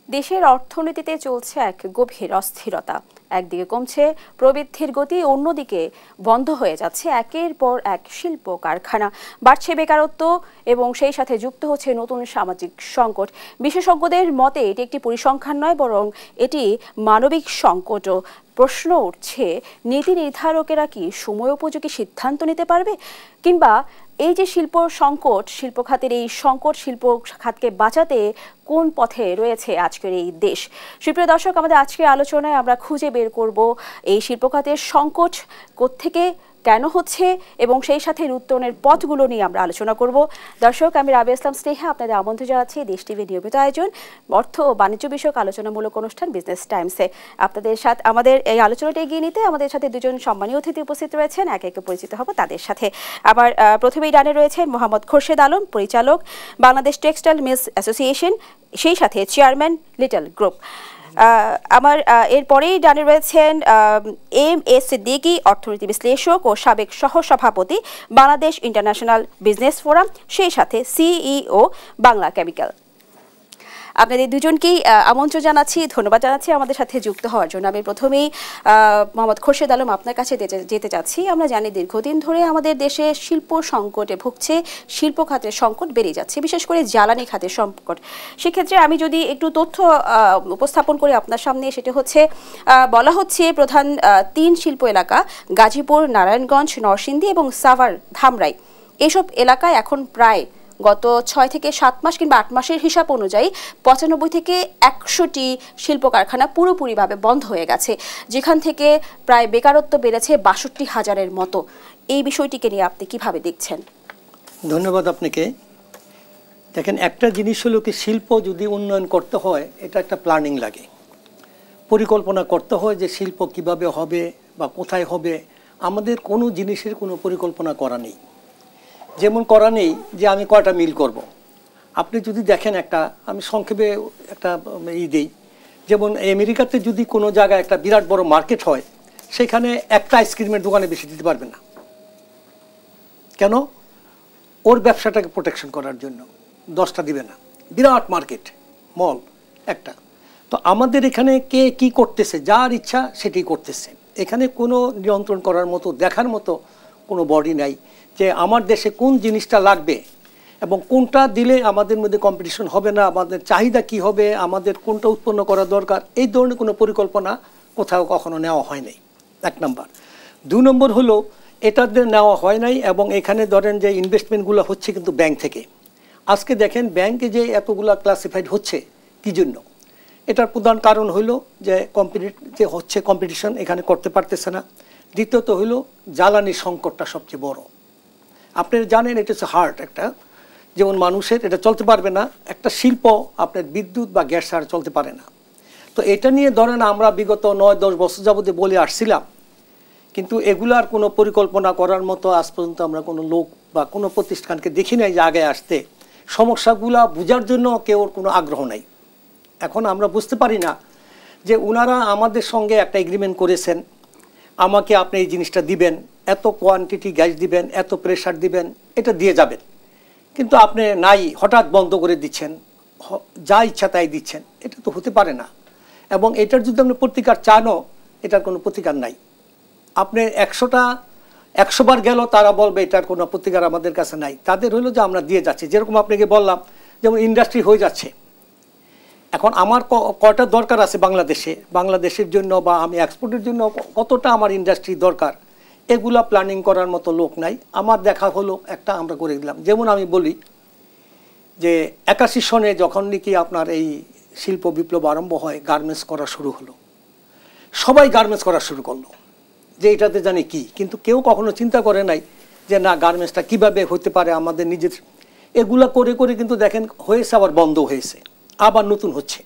দেশের অর্থনীতিতে চলছে এক গভীর অস্থিরতা। একদিকে কমছে প্রবৃদ্ধির গতি, অন্যদিকে বন্ধ হয়ে যাচ্ছে একের পর এক শিল্প কারখানা, বাড়ছে বেকারত্ব এবং সেই সাথে যুক্ত হচ্ছে নতুন সামাজিক সংকট। বিশেষজ্ঞদের মতে এটি একটি পরিসংখ্যান নয়, বরং এটি মানবিক সংকটও। প্রশ্ন উঠছে, নীতি নির্ধারকেরা কি সময় উপযোগী সিদ্ধান্ত নিতে পারবে, কিংবা এই যে শিল্প সংকট, শিল্প খাতের এই সংকট শিল্প খাতকে বাঁচাতে কোন পথে রয়েছে আজকের এই দেশ? সুপ্রিয় দর্শক, আমাদের আজকের আলোচনায় আমরা খুঁজে বের করব এই শিল্প খাতের সংকট কোত্থেকে, কেন হচ্ছে এবং সেই সাথে উত্তরণের পথগুলো নিয়ে আমরা আলোচনা করব। দর্শক, আমি রাবিয়া ইসলাম স্নেহা আপনাদের আমন্ত্রণ জানাচ্ছি দেশ টিভি নিয়মিত আয়োজন অর্থ ও বাণিজ্য বিষয়ক আলোচনামূলক অনুষ্ঠান বিজনেস টাইমসে। আপনাদের সাথে আমাদের এই আলোচনাটা এগিয়ে নিতে আমাদের সাথে দুজন সম্মানীয় অতিথি উপস্থিত রয়েছেন। একে একে পরিচিত হব তাদের সাথে। আবার প্রথমেই ডানে রয়েছেন মোহাম্মদ খোরশেদ আলম, পরিচালক বাংলাদেশ টেক্সটাইল মিলস অ্যাসোসিয়েশন, সেই সাথে চেয়ারম্যান লিটল গ্রুপ। আমার এরপরেই ডানে রয়েছেন এম.এস. সিদ্দিকী, অর্থনীতি বিশ্লেষক ও সাবেক সহসভাপতি বাংলাদেশ ইন্টারন্যাশনাল বিজনেস ফোরাম, সেই সাথে সিইও বাংলা কেমিক্যাল। আপনাদের দুজনকেই আমন্ত্রণ জানাচ্ছি, ধন্যবাদ জানাচ্ছি আমাদের সাথে যুক্ত হওয়ার জন্য। আমি প্রথমেই মোহাম্মদ খোরশেদ আলম আপনার কাছে যেতে চাচ্ছি। আমরা জানি দীর্ঘদিন ধরে আমাদের দেশে শিল্প সংকটে ভুগছে, শিল্প খাতের সংকট বেড়ে যাচ্ছে, বিশেষ করে জ্বালানি খাতের সংকট। সেক্ষেত্রে আমি যদি একটু তথ্য উপস্থাপন করি আপনার সামনে, সেটা হচ্ছে বলা হচ্ছে প্রধান 3 শিল্প এলাকা গাজীপুর, নারায়ণগঞ্জ, নরসিংদী এবং সাভার ধামরাই, এসব এলাকায় এখন প্রায় গত 6 থেকে 7 মাস কিংবা 8 মাসের হিসাব অনুযায়ী 95 থেকে 100টি শিল্প কারখানা পুরোপুরিভাবে বন্ধ হয়ে গেছে, যেখান থেকে প্রায় বেকারত্ব বেড়েছে 62,000-এর মতো। এই বিষয়টিকে নিয়ে আপনি কিভাবে দেখছেন? ধন্যবাদ আপনাকে। দেখেন, একটা জিনিস হলো কি, শিল্প যদি উন্নয়ন করতে হয় এটা একটা প্ল্যানিং লাগে, পরিকল্পনা করতে হয় যে শিল্প কিভাবে হবে বা কোথায় হবে। আমাদের কোনো জিনিসের কোনো পরিকল্পনা করা নেই। যেমন করা নেই যে আমি কয়টা মিল করব। আপনি যদি দেখেন, আমি সংক্ষেপে একটা দিই, যেমন আমেরিকাতে যদি কোনো জায়গায় একটা বিরাট বড় মার্কেট হয়, সেখানে একটা আইসক্রিমের দোকানে বেশি দিতে পারবে না। কেন? ওর ব্যবসাটাকে প্রোটেকশন করার জন্য 10টা দিবে না। বিরাট মার্কেট, মল একটা। তো আমাদের এখানে কে কি করতেছে, যার ইচ্ছা সেটি করতেছে। এখানে কোনো নিয়ন্ত্রণ করার মতো, দেখার মতো কোনো বডি নাই যে আমার দেশে কোন জিনিসটা লাগবে এবং কোনটা দিলে আমাদের মধ্যে কম্পিটিশন হবে না, আমাদের চাহিদা কি হবে, আমাদের কোনটা উৎপন্ন করা দরকার, এই ধরনের কোনো পরিকল্পনা কোথাও কখনো নেওয়া হয় নাই, 1 নম্বর। 2 নম্বর হলো এটাদের নেওয়া হয় নাই। এবং এখানে ধরেন যে ইনভেস্টমেন্টগুলো হচ্ছে কিন্তু ব্যাংক থেকে। আজকে দেখেন ব্যাংকে যে এতগুলো ক্লাসিফাইড হচ্ছে, কী জন্য? এটার প্রধান কারণ হলো যে কম্পিটিশন এখানে করতে পারতেছে না। দ্বিতীয়ত হলো জ্বালানি সংকটটা সবচেয়ে বড়। আপনারা জানেন এটা হচ্ছে হার্ট একটা, যেমন মানুষের এটা চলতে পারবে না, একটা শিল্প আপনার বিদ্যুৎ বা গ্যাস ছাড়া চলতে পারে না। তো এটা নিয়ে ধরেন আমরা বিগত 9-10 বছর যাবতে বলে আসছিলাম, কিন্তু এগুলার কোনো পরিকল্পনা করার মতো আজ পর্যন্ত আমরা কোনো লোক বা কোনো প্রতিষ্ঠানকে দেখি নাই যে আগে আসতে সমস্যাগুলা বোঝার জন্য কেউ কোনো আগ্রহ নাই। এখন আমরা বুঝতে পারি না যে ওনারা আমাদের সঙ্গে একটা এগ্রিমেন্ট করেছেন, আমাকে আপনি এই জিনিসটা দিবেন, এত কোয়ান্টিটি গ্যাস দিবেন, এত প্রেশার দিবেন, এটা দিয়ে যাবেন, কিন্তু আপনি নাই, হঠাৎ বন্ধ করে দিচ্ছেন, যা ইচ্ছা তাই দিচ্ছেন। এটা তো হতে পারে না। এবং এটার যদি আপনি প্রতিকার চানও, এটার কোনো প্রতিকার নাই। আপনি 100 বার গেল, তারা বলবে এটার কোনো প্রতিকার আমাদের কাছে নাই। তাদের হলো যে আমরা দিয়ে যাচ্ছি। যেরকম আপনাকে বললাম, যেমন ইন্ডাস্ট্রি হয়ে যাচ্ছে। এখন আমার কয়টা দরকার আছে বাংলাদেশের জন্য বা আমি এক্সপোর্টের জন্য কতটা আমার ইন্ডাস্ট্রি দরকার, এগুলা প্ল্যানিং করার মতো লোক নাই। আমার দেখা হলো একটা আমরা করে দিলাম। যেমন আমি বলি যে 81 সনে যখন নাকি আপনার এই শিল্প বিপ্লব আরম্ভ হয়, গার্মেন্টস করা শুরু হলো, সবাই গার্মেন্টস করা শুরু করলো যে এটাতে জানি কি, কিন্তু কেউ কখনো চিন্তা করে নাই যে না, গার্মেন্টসটা কীভাবে হতে পারে আমাদের নিজের। এগুলা করে করে কিন্তু দেখেন হয়েছে, আবার বন্ধ হয়েছে, আবার নতুন হচ্ছে।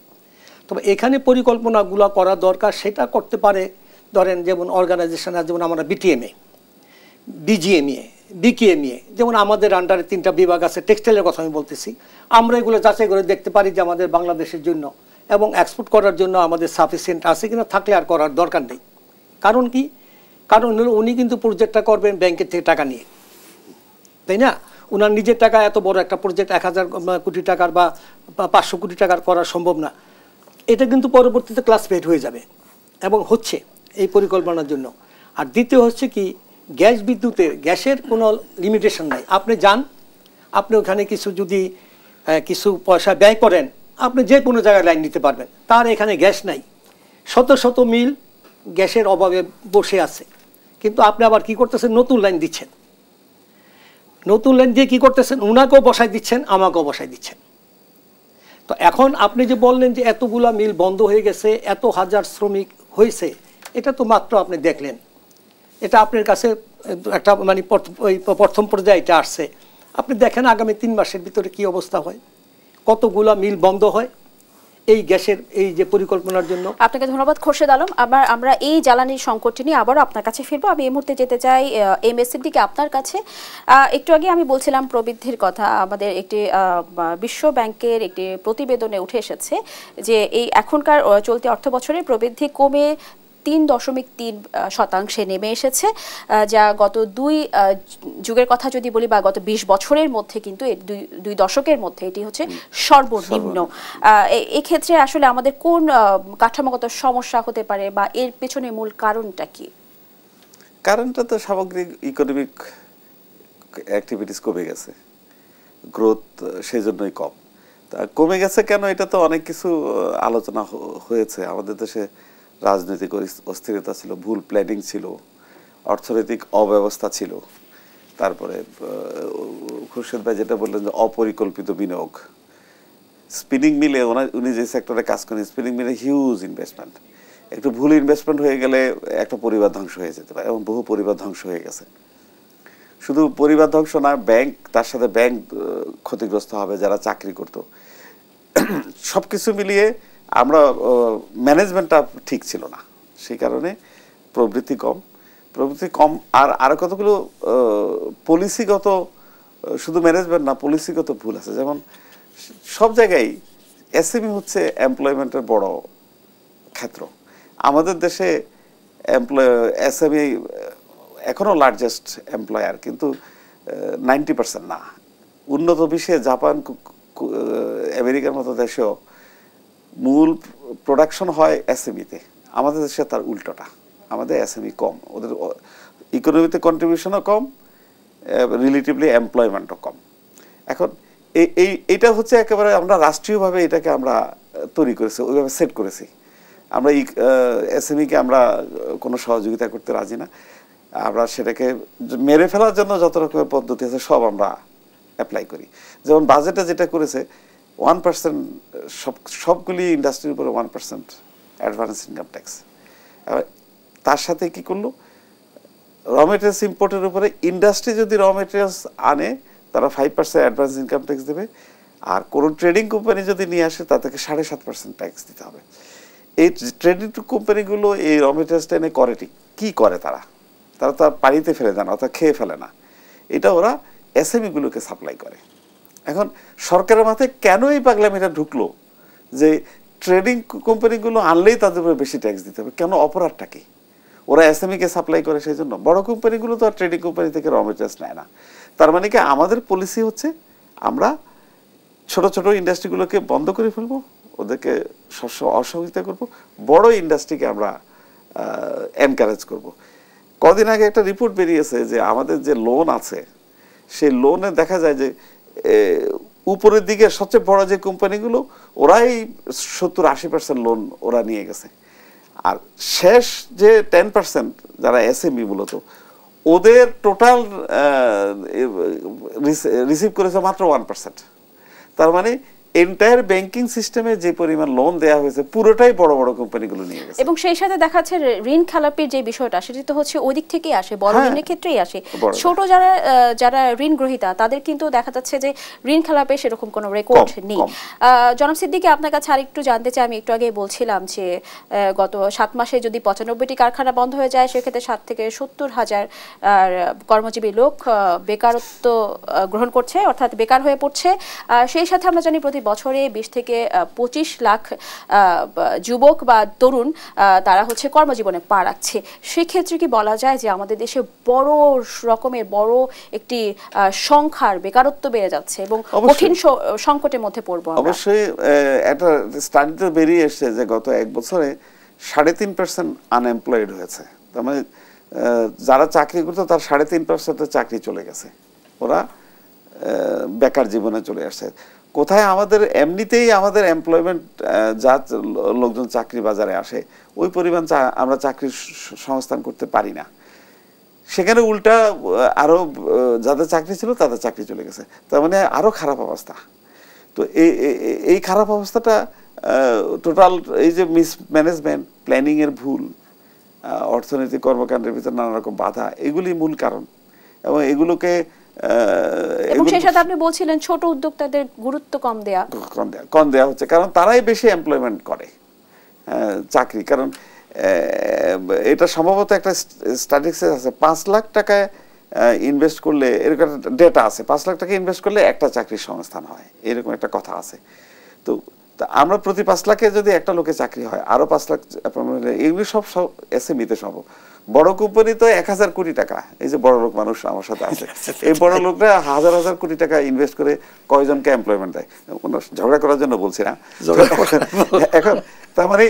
তবে এখানে পরিকল্পনাগুলো করা দরকার। সেটা করতে পারে ধরেন যেমন অর্গানাইজেশন আছে, যেমন আমরা বিটিএমএ, বিজিএমএ, বিকেএমএ, যেমন আমাদের আন্ডারে 3টা বিভাগ আছে। টেক্সটাইলের কথা আমি বলতেছি। আমরা এগুলো যাচাই করে দেখতে পারি যে আমাদের বাংলাদেশের জন্য এবং এক্সপোর্ট করার জন্য আমাদের সাফিসিয়েন্ট আছে কিনা, থাকলে আর করার দরকার নেই। কারণ কি? কারণ হলো উনি কিন্তু প্রজেক্টটা করবেন ব্যাংকের থেকে টাকা নিয়ে, তাই না? ওনার নিজের টাকা এত বড় একটা প্রজেক্ট 1000 কোটি টাকার বা 500 কোটি টাকার করা সম্ভব না। এটা কিন্তু পরবর্তীতে ক্লাসিফাইড হয়ে যাবে এবং হচ্ছে এই পরিকল্পনার জন্য। আর দ্বিতীয় হচ্ছে কি, গ্যাস বিদ্যুতের গ্যাসের কোনো লিমিটেশন নাই। আপনি যান, আপনি ওখানে কিছু যদি কিছু পয়সা ব্যয় করেন, আপনি যে কোনো জায়গায় লাইন নিতে পারবেন। তার এখানে গ্যাস নাই, শত শত মিল গ্যাসের অভাবে বসে আছে। কিন্তু আপনি আবার কি করতেছেন, নতুন লাইন দিচ্ছেন। নতুন লাইন দিয়ে কি করতেছেন, উনাকেও বসাই দিচ্ছেন, আমাকেও বসাই দিচ্ছেন। তো এখন আপনি যে বললেন যে এতগুলা মিল বন্ধ হয়ে গেছে, এত হাজার শ্রমিক হয়েছে, এটা তো মাত্র আপনি দেখলেন। এটা আপনার কাছে একটা মানে প্রথম পর্যায়ে এটা আসছে। আপনি দেখেন আগামী 3 মাসের ভিতরে কি অবস্থা হয়, কতগুলা মিল বন্ধ হয় এই গ্যাসের এই যে পরিকল্পনার জন্য। আপনাকে ধন্যবাদ খোরশেদ আলম। আবার আমরা এই জ্বালানির সংকট নিয়ে আবারও আপনার কাছে ফিরবো। আমি এই মুহূর্তে যেতে চাই এমএসসির দিকে, আপনার কাছে। একটু আগে আমি বলছিলাম প্রবৃদ্ধির কথা। আমাদের একটি বিশ্ব ব্যাংকের একটি প্রতিবেদনে উঠে এসেছে যে এই এখনকার চলতি অর্থ বছরে প্রবৃদ্ধি কমে 3.3% নেমে এসেছে, যা গত 2 যুগের কথা যদি বলি বা গত 20 বছরের মধ্যে, কিন্তু এই 2 দশকের মধ্যে এটি হচ্ছে সর্বনিম্ন। এই ক্ষেত্রে আসলে আমাদের কোন কাঠামোগত সমস্যা হতে পারে বা এর পেছনে মূল কারণটা কি? কারণটা তো সামগ্রিক ইকোনমিক অ্যাক্টিভিটিস কমে গেছে, গ্রোথ সেই জন্যই কম। তা কমে গেছে কেন, এটা তো অনেক কিছু আলোচনা হয়েছে। আমাদের দেশে রাজনৈতিক অস্থিরতা ছিল, ভুল প্ল্যানিং ছিল, অর্থনৈতিক অব্যবস্থা ছিল, তারপরে খুরশেদ ভাই যেটা বললেন যে অপরিকল্পিত বিনিয়োগ। স্পিনিং মিলে উনি যে সেক্টরে কাজ করেন, স্পিনিং মিলে হিউজ ইনভেস্টমেন্ট। একটু ভুল ইনভেস্টমেন্ট হয়ে গেলে একটা পরিবার ধ্বংস হয়ে যেতে পারে, এবং বহু পরিবার ধ্বংস হয়ে গেছে। শুধু পরিবার ধ্বংস না, ব্যাংক, তার সাথে ব্যাংক ক্ষতিগ্রস্ত হবে যারা চাকরি করতো। সবকিছু মিলিয়ে আমরা ম্যানেজমেন্টটা ঠিক ছিল না, সেই কারণে প্রবৃদ্ধি কম। আর আরো কতগুলো পলিসিগত, শুধু ম্যানেজমেন্ট না, পলিসিগত ভুল আছে। যেমন সব জায়গায় এসএমই হচ্ছে এমপ্লয়মেন্টের বড় ক্ষেত্র। আমাদের দেশে এসএমই এখনো লার্জেস্ট এমপ্লয়ার, কিন্তু 90% না। উন্নত বিশ্বে জাপান, আমেরিকার মতো দেশেও মূল প্রোডাকশন হয় এসএমইতে। আমাদের দেশে তার উল্টোটা, আমাদের এসএমই কম, ওদের ইকোনমিতে কন্ট্রিবিউশনও কম, রিলেটিভলি এমপ্লয়মেন্টও কম। এখন এইটা হচ্ছে একেবারে আমরা রাষ্ট্রীয়ভাবে এটাকে আমরা তৈরি করেছি, ওইভাবে সেট করেছি। আমরা এসএমইকে আমরা কোনো সহযোগিতা করতে রাজি না। আমরা সেটাকে মেরে ফেলার জন্য যত রকমের পদ্ধতি আছে সব আমরা অ্যাপ্লাই করি। যেমন বাজেটে যেটা করেছে 1%, সবগুলি ইন্ডাস্ট্রির উপরে 1% অ্যাডভান্স ইনকাম ট্যাক্স। তার সাথে কি করলো, র মেটেরিয়ালস ইম্পোর্টের উপরে ইন্ডাস্ট্রি যদি র মেটেরিয়ালস আনে তারা 5% অ্যাডভান্স ইনকাম ট্যাক্স দেবে, আর কোনো ট্রেডিং কোম্পানি যদি নিয়ে আসে তা থেকে 7.5% ট্যাক্স দিতে হবে। এই ট্রেডিং কোম্পানিগুলো এই র মেটেরিয়ালসটা এনে করে ঠিক কী করে, তারা তো পানিতে ফেলে দেয় না, অর্থাৎ খেয়ে ফেলে না, এটা ওরা এসএমইগুলোকে সাপ্লাই করে। এখন সরকারের মাথায় কেন এই পাগলামিটা ঢুকলো যে ট্রেডিং কোম্পানিগুলো আনলেই তাদের উপরে বেশি ট্যাক্স দিতে হবে? কেন, অপরাধটা কি? ওরা এসএমইকে সাপ্লাই করে সেই জন্য। বড় কোম্পানিগুলো তো আর ট্রেডিং কোম্পানি থেকে র মেটেরিয়ালস নেয় না। তার মানে কি আমাদের পলিসি হচ্ছে আমরা ছোট ছোট ইন্ডাস্ট্রিগুলোকে বন্ধ করে ফেলবো, ওদেরকে অসহযোগিতা করবো, বড় ইন্ডাস্ট্রিকে আমরা এনকারেজ করব। কদিন আগে একটা রিপোর্ট বেরিয়েছে যে আমাদের যে লোন আছে সেই লোনে দেখা যায় যে উপরের দিকে সবচেয়ে বড় যে কোম্পানিগুলো ওরাই 70-80% লোন ওরা নিয়ে গেছে, আর শেষ যে 10% যারা এসএমই মূলত ওদের টোটাল রিসিভ করেছে মাত্র 1%। তার মানে এন্টায়ার ব্যাংকিং সিস্টেমে যে পরিমাণ লোন দেওয়া হয়েছে পুরোটাই বড় বড় কোম্পানিগুলো নিয়ে গেছে। এবং সেই সাথে দেখা যাচ্ছে ঋণ খেলাপির যে বিষয়টা সেটা তো হচ্ছে ওই দিক থেকেই আসে, বড় ঋণের ক্ষেত্রেই আসে। ছোট যারা ঋণ গ্রহীতা তাদের কিন্তু দেখা যাচ্ছে যে ঋণ খেলাপে সেরকম কোনো রেকর্ড নেই। জনাব সিদ্দিকী, আপনার কাছে আরেকটু জানতে চাই, আমি একটু আগে বলছিলাম যে গত 7 মাসে যদি 95টি কারখানা বন্ধ হয়ে যায় সেক্ষেত্রে 60 থেকে 70 হাজার কর্মজীবী লোক বেকারত্ব গ্রহণ করছে, অর্থাৎ বেকার হয়ে পড়ছে। সেই সাথে আমরা জানি প্রতি বছরে 20 থেকে 25 লাখ যুবক বা তরুণ তারা হচ্ছে কর্মজীবনে পা রাখছে। সেক্ষেত্রে কি বলা যায় যে আমাদের দেশে বড় রকমের বড় একটি সংখ্যার বেকারত্ব বেড়ে যাচ্ছে এবং কঠিন সংকটের মধ্যে পড়বো? অবশ্যই একটা স্টাডিতে বেরিয়ে এসেছে যে গত 1 বছরে 3.5% আনএমপ্লয়েড হয়েছে। তার মানে যারা চাকরি করতো তার 3.5% চাকরি চলে গেছে, ওরা বেকার জীবনে চলে আসছে। কোথায় আমাদের এমনিতেই আমাদের এমপ্লয়মেন্ট যা লোকজন চাকরি বাজারে আসে ওই পরিমাণ আমরা চাকরির সংস্থান করতে পারি না, সেখানে উল্টা আরো যাদের চাকরি ছিল তাদের চাকরি চলে গেছে। তার মানে আরো খারাপ অবস্থা। তো এই খারাপ অবস্থাটা টোটাল এই যে মিসম্যানেজমেন্ট, প্ল্যানিং এর ভুল, অর্থনৈতিক কর্মকাণ্ডের ভিতরে নানা রকম বাধা, এগুলি মূল কারণ। এবং এগুলোকে এবং সেই সাথে আপনি বলছিলেন ছোট উদ্যোক্তাদের গুরুত্ব কম দেয়া হচ্ছে, কারণ তারাই বেশি এমপ্লয়মেন্ট করে চাকরি। কারণ এটা সম্ভবত একটা স্ট্যাটিস্টিক্স আছে, 5 লাখ টাকায় ইনভেস্ট করলে, এরকম ডেটা আছে, 5 লাখ টাকা ইনভেস্ট করলে একটা চাকরির সংস্থান হয়, এরকম একটা কথা আছে। তো আমরা প্রতি 5 লাখে যদি একটা লোকে চাকরি হয়, আরো 5 লাখ, এগুলি সব এসএমইতে সম্ভব। বড় কোম্পানি তো 1000 কোটি টাকা, এই যে বড় লোক মানুষ আমার সাথে আছে, এই বড় লোকরা হাজার হাজার কোটি টাকা ইনভেস্ট করে কয়জনকে এমপ্লয়মেন্ট দেয়? কোনো ঝগড়া করার জন্য বলছি না। এখন তার মানে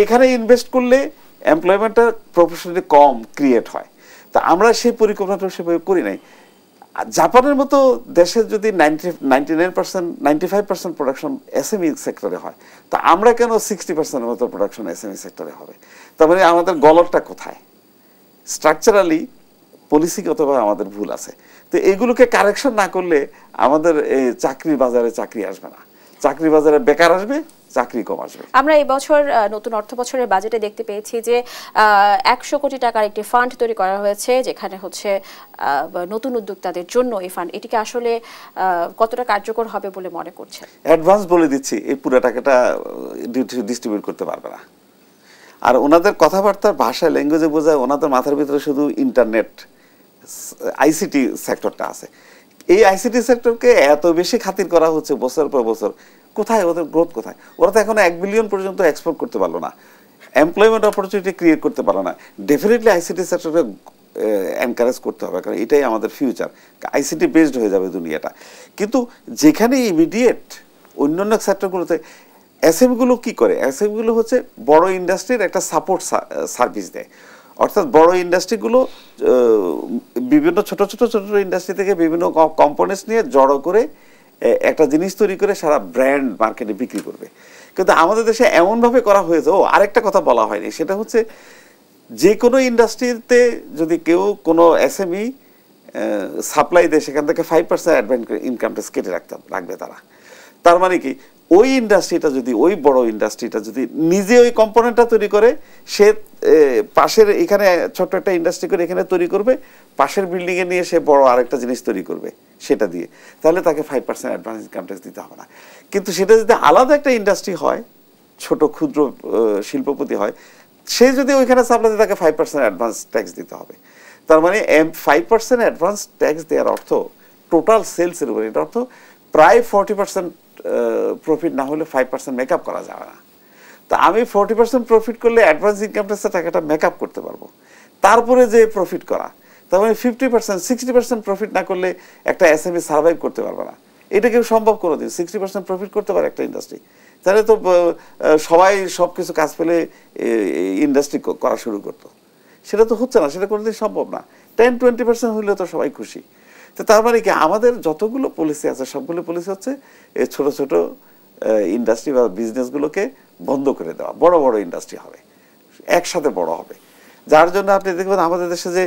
এখানে ইনভেস্ট করলে এমপ্লয়মেন্টটা প্রফেশনালি কম ক্রিয়েট হয়। তা আমরা সেই পরিকল্পনাটা সেভাবে করি নাই। জাপানের মতো দেশের যদি 95% প্রোডাকশন এসএমই সেক্টরে হয়, তা আমরা কেন 60% মতো প্রোডাকশন এসএমই সেক্টরে হবে? তার মানে আমাদের গলতটা কোথায়? স্ট্রাকচারালি পলিসিগতভাবে আমাদের ভুল আছে। তো এগুলোকে কারেকশন না করলে আমাদের চাকরির বাজারে চাকরি আসবে না, চাকরি বাজারে বেকার আসবে, চাকরি কম আসবে। আমরা এই বছর নতুন অর্থ বছরের বাজেটে দেখতে পেয়েছি যে 100 কোটি টাকার একটি ফান্ড তৈরি করা হয়েছে, যেখানে হচ্ছে নতুন উদ্যোক্তাদের জন্য এই ফান্ড, এটিকে আসলে কতটা কার্যকর হবে বলে মনে করছেন? অ্যাডভান্স বলে দিচ্ছি, এই পুরো টাকাটা ডিস্ট্রিবিউট করতে পারবে না। আর ওনাদের কথাবার্তার ভাষায়, ল্যাঙ্গুয়েজে বোঝায় ওনাদের মাথার ভিতরে শুধু ইন্টারনেট, আইসিটি সেক্টরটা আছে। এই আইসিটি সেক্টরকে এত বেশি খাতির করা হচ্ছে বছর পর বছর, কোথায় ওদের গ্রোথ কোথায়? ওরা তো এখন 1 বিলিয়ন পর্যন্ত এক্সপোর্ট করতে পারলো না, এমপ্লয়মেন্ট অপরচুনিটি ক্রিয়েট করতে পারলো না। ডেফিনেটলি আইসিটি সেক্টরকে এনকারেজ করতে হবে, কারণ এটাই আমাদের ফিউচার, আইসিটি বেসড হয়ে যাবে দুনিয়াটা। কিন্তু যেখানে ইমিডিয়েট অন্যান্য সেক্টরগুলোতে এসএমইগুলো কি করে? এসএমইগুলো হচ্ছে বড় ইন্ডাস্ট্রির একটা সাপোর্ট সার্ভিস দেয়। অর্থাৎ বড় ইন্ডাস্ট্রিগুলো বিভিন্ন ছোট ছোট ছোট ইন্ডাস্ট্রি থেকে বিভিন্ন কম্পোনেন্টস নিয়ে জড়ো করে একটা জিনিস তৈরি করে সারা ব্র্যান্ড মার্কেটে বিক্রি করবে। কিন্তু আমাদের দেশে এমনভাবে করা হয়েছে, আরেকটা কথা বলা হয়নি, সেটা হচ্ছে যে কোনো ইন্ডাস্ট্রিতে যদি কেউ কোনো এসএমই সাপ্লাই দেয়, সেখান থেকে 5% অ্যাডভান্স ইনকাম ট্যাক্স কেটে রাখবে তারা। তার মানে কি, ওই ইন্ডাস্ট্রিটা যদি, ওই বড় ইন্ডাস্ট্রিটা যদি নিজে ওই কম্পোনেন্টটা তৈরি করে, সে পাশের এখানে ছোট্ট একটা ইন্ডাস্ট্রি করে এখানে তৈরি করবে, পাশের বিল্ডিংয়ে নিয়ে সে বড় আরেকটা জিনিস তৈরি করবে সেটা দিয়ে, তাহলে তাকে 5% অ্যাডভান্স ইনকাম ট্যাক্স দিতে হবে না। কিন্তু সেটা যদি আলাদা একটা ইন্ডাস্ট্রি হয়, ছোট ক্ষুদ্র শিল্পপতি হয়, সে যদি ওইখানে সাপ্লাই দেয়, তাকে 5% অ্যাডভান্স ট্যাক্স দিতে হবে। তার মানে 5% অ্যাডভান্স ট্যাক্স দেওয়ার অর্থ টোটাল সেলসের উপর, এটা অর্থ প্রায় 40% প্রফিট না হলে 5% মেকআপ করা যাবে না। তা আমি 40% প্রফিট করলে অ্যাডভান্স ইনকাম ট্যাক্সের টাকাটা মেকআপ করতে পারবো, তারপরে যে প্রফিট করা, তার মানে 50% 60% প্রফিট না করলে একটা এসএমই সার্ভাইভ করতে পারবে না। এটা কেউ সম্ভব করে দিন, 60% প্রফিট করতে পারে একটা ইন্ডাস্ট্রি, তাহলে তো সবাই সব কিছু কাজ পেলে ইন্ডাস্ট্রি করা শুরু করতো। সেটা তো হচ্ছে না, সেটা কোনোদিন সম্ভব না। 10-20% হইলে তো সবাই খুশি। তো তার মানে কি, আমাদের যতগুলো পলিসি আছে সবগুলো পলিসি হচ্ছে এই ছোট ছোট ইন্ডাস্ট্রি বা বিজনেসগুলোকে বন্ধ করে দেওয়া, বড় বড় ইন্ডাস্ট্রি হবে, একসাথে বড় হবে। যার জন্য আপনি দেখবেন আমাদের দেশে যে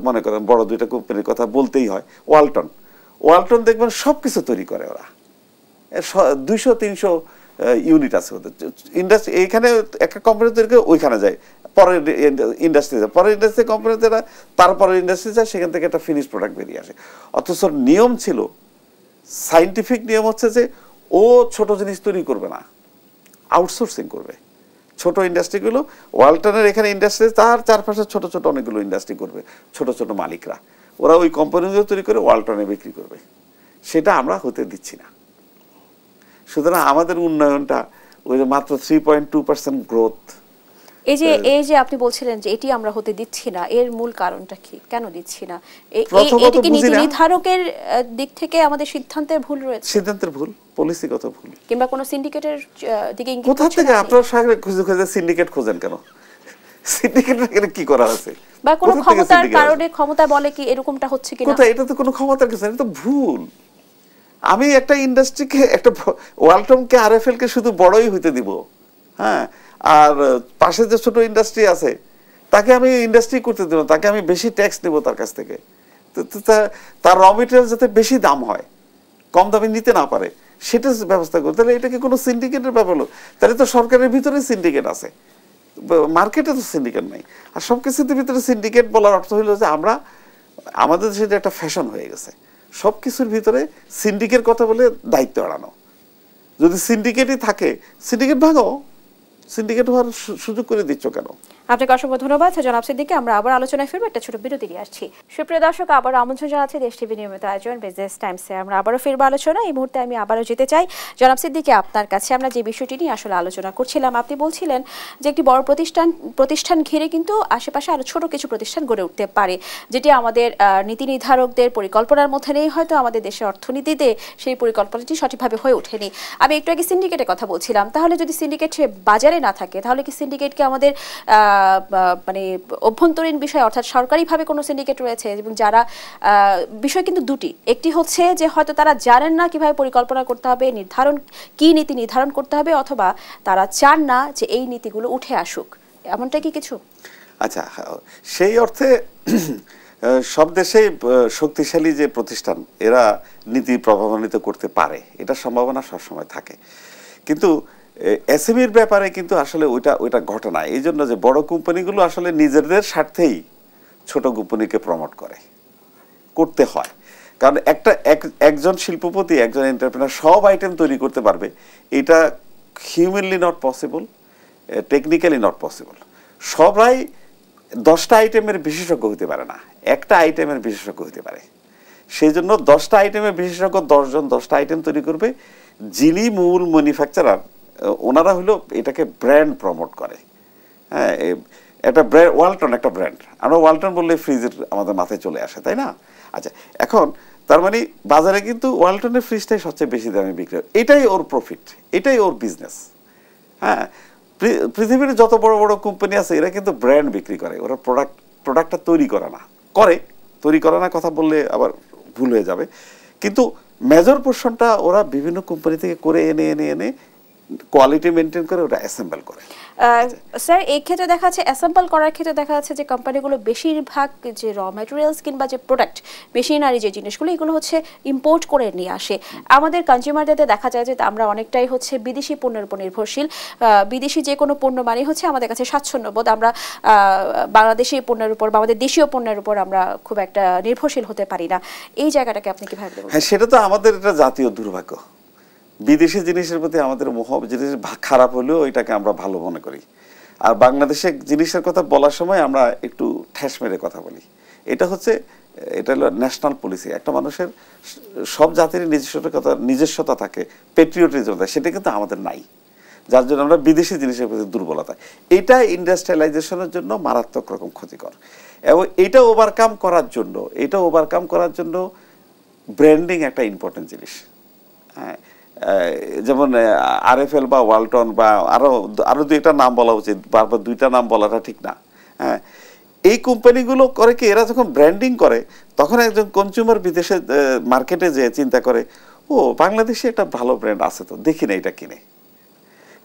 মনে করেন বড় 2টা কোম্পানির কথা বলতেই হয়, ওয়ালটন দেখবেন সব কিছু তৈরি করে ওরা, 200-300 ইউনিট আছে ওদের ইন্ডাস্ট্রি। এইখানে একটা কোম্পানি তৈরি করে ওইখানে যায়, পরের ইন্ডাস্ট্রি যায়, পরের ইন্ডাস্ট্রি কোম্পানিতে তারপরের ইন্ডাস্ট্রি যায়, সেখান থেকে একটা ফিনিশ প্রোডাক্ট বেরিয়ে আসে। অথচ নিয়ম ছিল, সাইন্টিফিক নিয়ম হচ্ছে যে ও ছোট জিনিস তৈরি করবে না, আউটসোর্সিং করবে। ছোট ইন্ডাস্ট্রিগুলো, ওয়ালটনের এখানে ইন্ডাস্ট্রি, তার চারপাশে ছোট ছোট অনেকগুলো ইন্ডাস্ট্রি করবে, ছোট ছোট মালিকরা, ওরা ওই কোম্পানিগুলো তৈরি করে ওয়ালটনে বিক্রি করবে। সেটা আমরা হতে দিচ্ছি না। সুতরাং আমাদের উন্নয়নটা ওই যে মাত্র 3.2% গ্রোথ। এই যে আপনি বলছিলেন যে এটি আমরা হতে দিচ্ছি না, এর মূল কারণটা কি, কেন দিচ্ছি না? এটি কি নীতি নির্ধারকের দিক থেকে আমাদের সিদ্ধান্তের ভুল রয়েছে? সিদ্ধান্তের ভুল, পলিসিগত ভুল, কিংবা কোন সিন্ডিকেটের দিকে ইঙ্গিত? কোথা থেকে আপনারা সাগরে খুঁজে খুঁজে সিন্ডিকেট খোঁজেন কেন? সিন্ডিকেটের এখানে কি করা আছে? বা কোন ক্ষমতার কারণে ক্ষমতা বলে কি এরকমটা হচ্ছে কিনা? কোথায়? এটা তো কোনো ক্ষমতার কিছু না, এটা তো ভুল। আমি একটা ইন্ডাস্ট্রিকে, একটা ওয়ালটনকে আরএফএল কে শুধু বড়ই হইতে দিব, হ্যাঁ, আর পাশে যে ছোট ইন্ডাস্ট্রি আছে তাকে আমি ইন্ডাস্ট্রি করতে দেব, তাকে আমি বেশি ট্যাক্স নেব তার কাছ থেকে, তার র মেটেরিয়াল যাতে বেশি দাম হয়, কম দামে নিতে না পারে, সেটা ব্যবস্থা করতে। তাহলে এটা কি কোনো সিন্ডিকেটের ব্যাপার হলো? তাহলে তো সরকারের ভিতরে সিন্ডিকেট আছে, মার্কেটে তো সিন্ডিকেট নাই। আর সব কিছুর ভিতরে সিন্ডিকেট বলার অর্থ হলো যে আমরা, আমাদের দেশে একটা ফ্যাশন হয়ে গেছে সব কিছুর ভিতরে সিন্ডিকেট কথা বলে দায়িত্ব এড়ানো। যদি সিন্ডিকেটই থাকে, সিন্ডিকেট ভাঙো, সিন্ডিকেট হওয়ার সুযোগ করে দিচ্ছ কেন? আপনাকে অসংখ্য ধন্যবাদ জনাব সিদ্দিকী। আমরা আবার আলোচনায় ফিরবো, একটা ছোট বিরতি নিয়ে আসছি। সুপ্রিয় দর্শক, আবার আমন্ত্রণ জানাচ্ছি দেশ টিভি নিয়মিত আয়োজন বিজনেস টাইমসে। আমরা আবারও ফিরবো আলোচনা। এই মুহূর্তে আমি আবারও যেতে চাই জনাব সিদ্দিকী আপনার কাছে। আমরা যে বিষয়টি নিয়ে আসলে আলোচনা করছিলাম, আপনি বলছিলেন যে একটি বড় প্রতিষ্ঠান ঘিরে কিন্তু আশেপাশে আরো ছোট কিছু প্রতিষ্ঠান গড়ে উঠতে পারে, যেটি আমাদের নীতি নির্ধারকদের পরিকল্পনার মধ্যে নেই, হয়তো আমাদের দেশের অর্থনীতিতে সেই পরিকল্পনাটি সঠিকভাবে হয়ে ওঠেনি। আমি একটু আগে সিন্ডিকেটের কথা বলছিলাম, তাহলে যদি সিন্ডিকেট বাজারে না থাকে, তাহলে কি সিন্ডিকেটকে আমাদের মানে অভ্যন্তরীণ বিষয়, অর্থাৎ সরকারিভাবে কোনো সিন্ডিকেট রয়েছে এবং যারা, বিষয় কিন্তু দুটি, একটি হচ্ছে যে হয়তো তারা জানেন না কিভাবে পরিকল্পনা করতে হবে, কি নীতি নির্ধারণ করতে হবে, অথবা তারা চান না যে এই নীতিগুলো উঠে আসুক, এমনটা কি কিছু? আচ্ছা, সেই অর্থে সব দেশেই শক্তিশালী যে প্রতিষ্ঠান এরা নীতি প্রভাবান্বিত করতে পারে, এটা সম্ভাবনা সবসময় থাকে। কিন্তু এসএমইর ব্যাপারে কিন্তু আসলে ওইটা ঘটে না। এই জন্য যে বড় কোম্পানিগুলো আসলে নিজেদের স্বার্থেই ছোট কোম্পানিকে প্রমোট করতে হয়। কারণ একজন শিল্পপতি, একজন এন্টারপ্রেনার সব আইটেম তৈরি করতে পারবে, এটা humanly not possible, technically not possible. সবাই 10টা আইটেমের বিশেষজ্ঞ হতে পারে না, একটা আইটেমের বিশেষজ্ঞ হতে পারে। সেই জন্য 10টা আইটেমের বিশেষজ্ঞ 10 জন 10টা আইটেম তৈরি করবে। যিনি মূল ম্যানুফ্যাকচারার, ওনারা হলো এটাকে ব্র্যান্ড প্রমোট করে। হ্যাঁ, একটা ব্র্যান্ড, ওয়ালটন একটা ব্র্যান্ড, আমরা ওয়ালটন বললে ফ্রিজের আমাদের মাথায় চলে আসে, তাই না? আচ্ছা, এখন তার মানে বাজারে কিন্তু ওয়ালটনের ফ্রিজটাই সবচেয়ে বেশি দামে বিক্রি হয়, এটাই ওর প্রফিট, এটাই ওর বিজনেস। হ্যাঁ, পৃথিবীর যত বড় বড় কোম্পানি আছে এরা কিন্তু ব্র্যান্ড বিক্রি করে, ওরা প্রোডাক্টটা তৈরি করে না, তৈরি করে না কথা বললে আবার ভুল হয়ে যাবে। কিন্তু মেজর পোর্শনটা ওরা বিভিন্ন কোম্পানি থেকে করে এনে কোয়ালিটি মেনটেন করে ওটা অ্যাসেম্বল করে। স্যার, এই ক্ষেত্রে দেখা যাচ্ছে অ্যাসেম্বল করার ক্ষেত্রে দেখা যাচ্ছে যে কোম্পানিগুলো বেশিরভাগ যে র ম্যাটেরিয়ালস কিংবা যে প্রোডাক্ট, মেশিনারি যে জিনিসগুলো, এগুলো হচ্ছে ইম্পোর্ট করে নিয়ে আসে। আমাদের কনজিউমারদের দেখা যায় যে আমরা অনেকটাই হচ্ছে বিদেশি পণ্যের উপর নির্ভরশীল। বিদেশি যে কোনো পণ্য মানে হচ্ছে আমাদের কাছে স্বাচ্ছন্দ্যবোধ, আমরা বাংলাদেশি পণ্যের উপর বা আমাদের দেশীয় পণ্যের উপর আমরা খুব একটা নির্ভরশীল হতে পারি না। এই জায়গাটাকে আপনি কিভাবে বলবেন? হ্যাঁ, সেটা তো আমাদের এটা জাতীয় দুর্ভাগ্য। বিদেশি জিনিসের প্রতি আমাদের মোহ, জিনিস খারাপ হলেও এটাকে আমরা ভালো মনে করি। আর বাংলাদেশের জিনিসের কথা বলার সময় আমরা একটু ঠেস মেরে কথা বলি। এটা হলো ন্যাশনাল পলিসি। একটা মানুষের সব জাতির নিজস্বতা থাকে, পেট্রিয়টিজম থাকে, সেটা কিন্তু আমাদের নাই, যার জন্য আমরা বিদেশি জিনিসের প্রতি দুর্বলতা। এটা ইন্ডাস্ট্রিয়ালাইজেশনের জন্য মারাত্মক রকম ক্ষতিকর। এবং এটা ওভারকাম করার জন্য ব্র্যান্ডিং একটা ইম্পর্টেন্ট জিনিস। হ্যাঁ, যেমন আরএফএল বা ওয়ালটন বা আরো দুইটা নাম বলা উচিত, বারবার দুইটা নাম বলাটা ঠিক না। হ্যাঁ, এই কোম্পানিগুলো করে কি, এরা যখন ব্র্যান্ডিং করে তখন একজন কনজিউমার বিদেশে মার্কেটে যেয়ে চিন্তা করে, ও বাংলাদেশে একটা ভালো ব্র্যান্ড আছে, তো দেখি না এটা কিনে।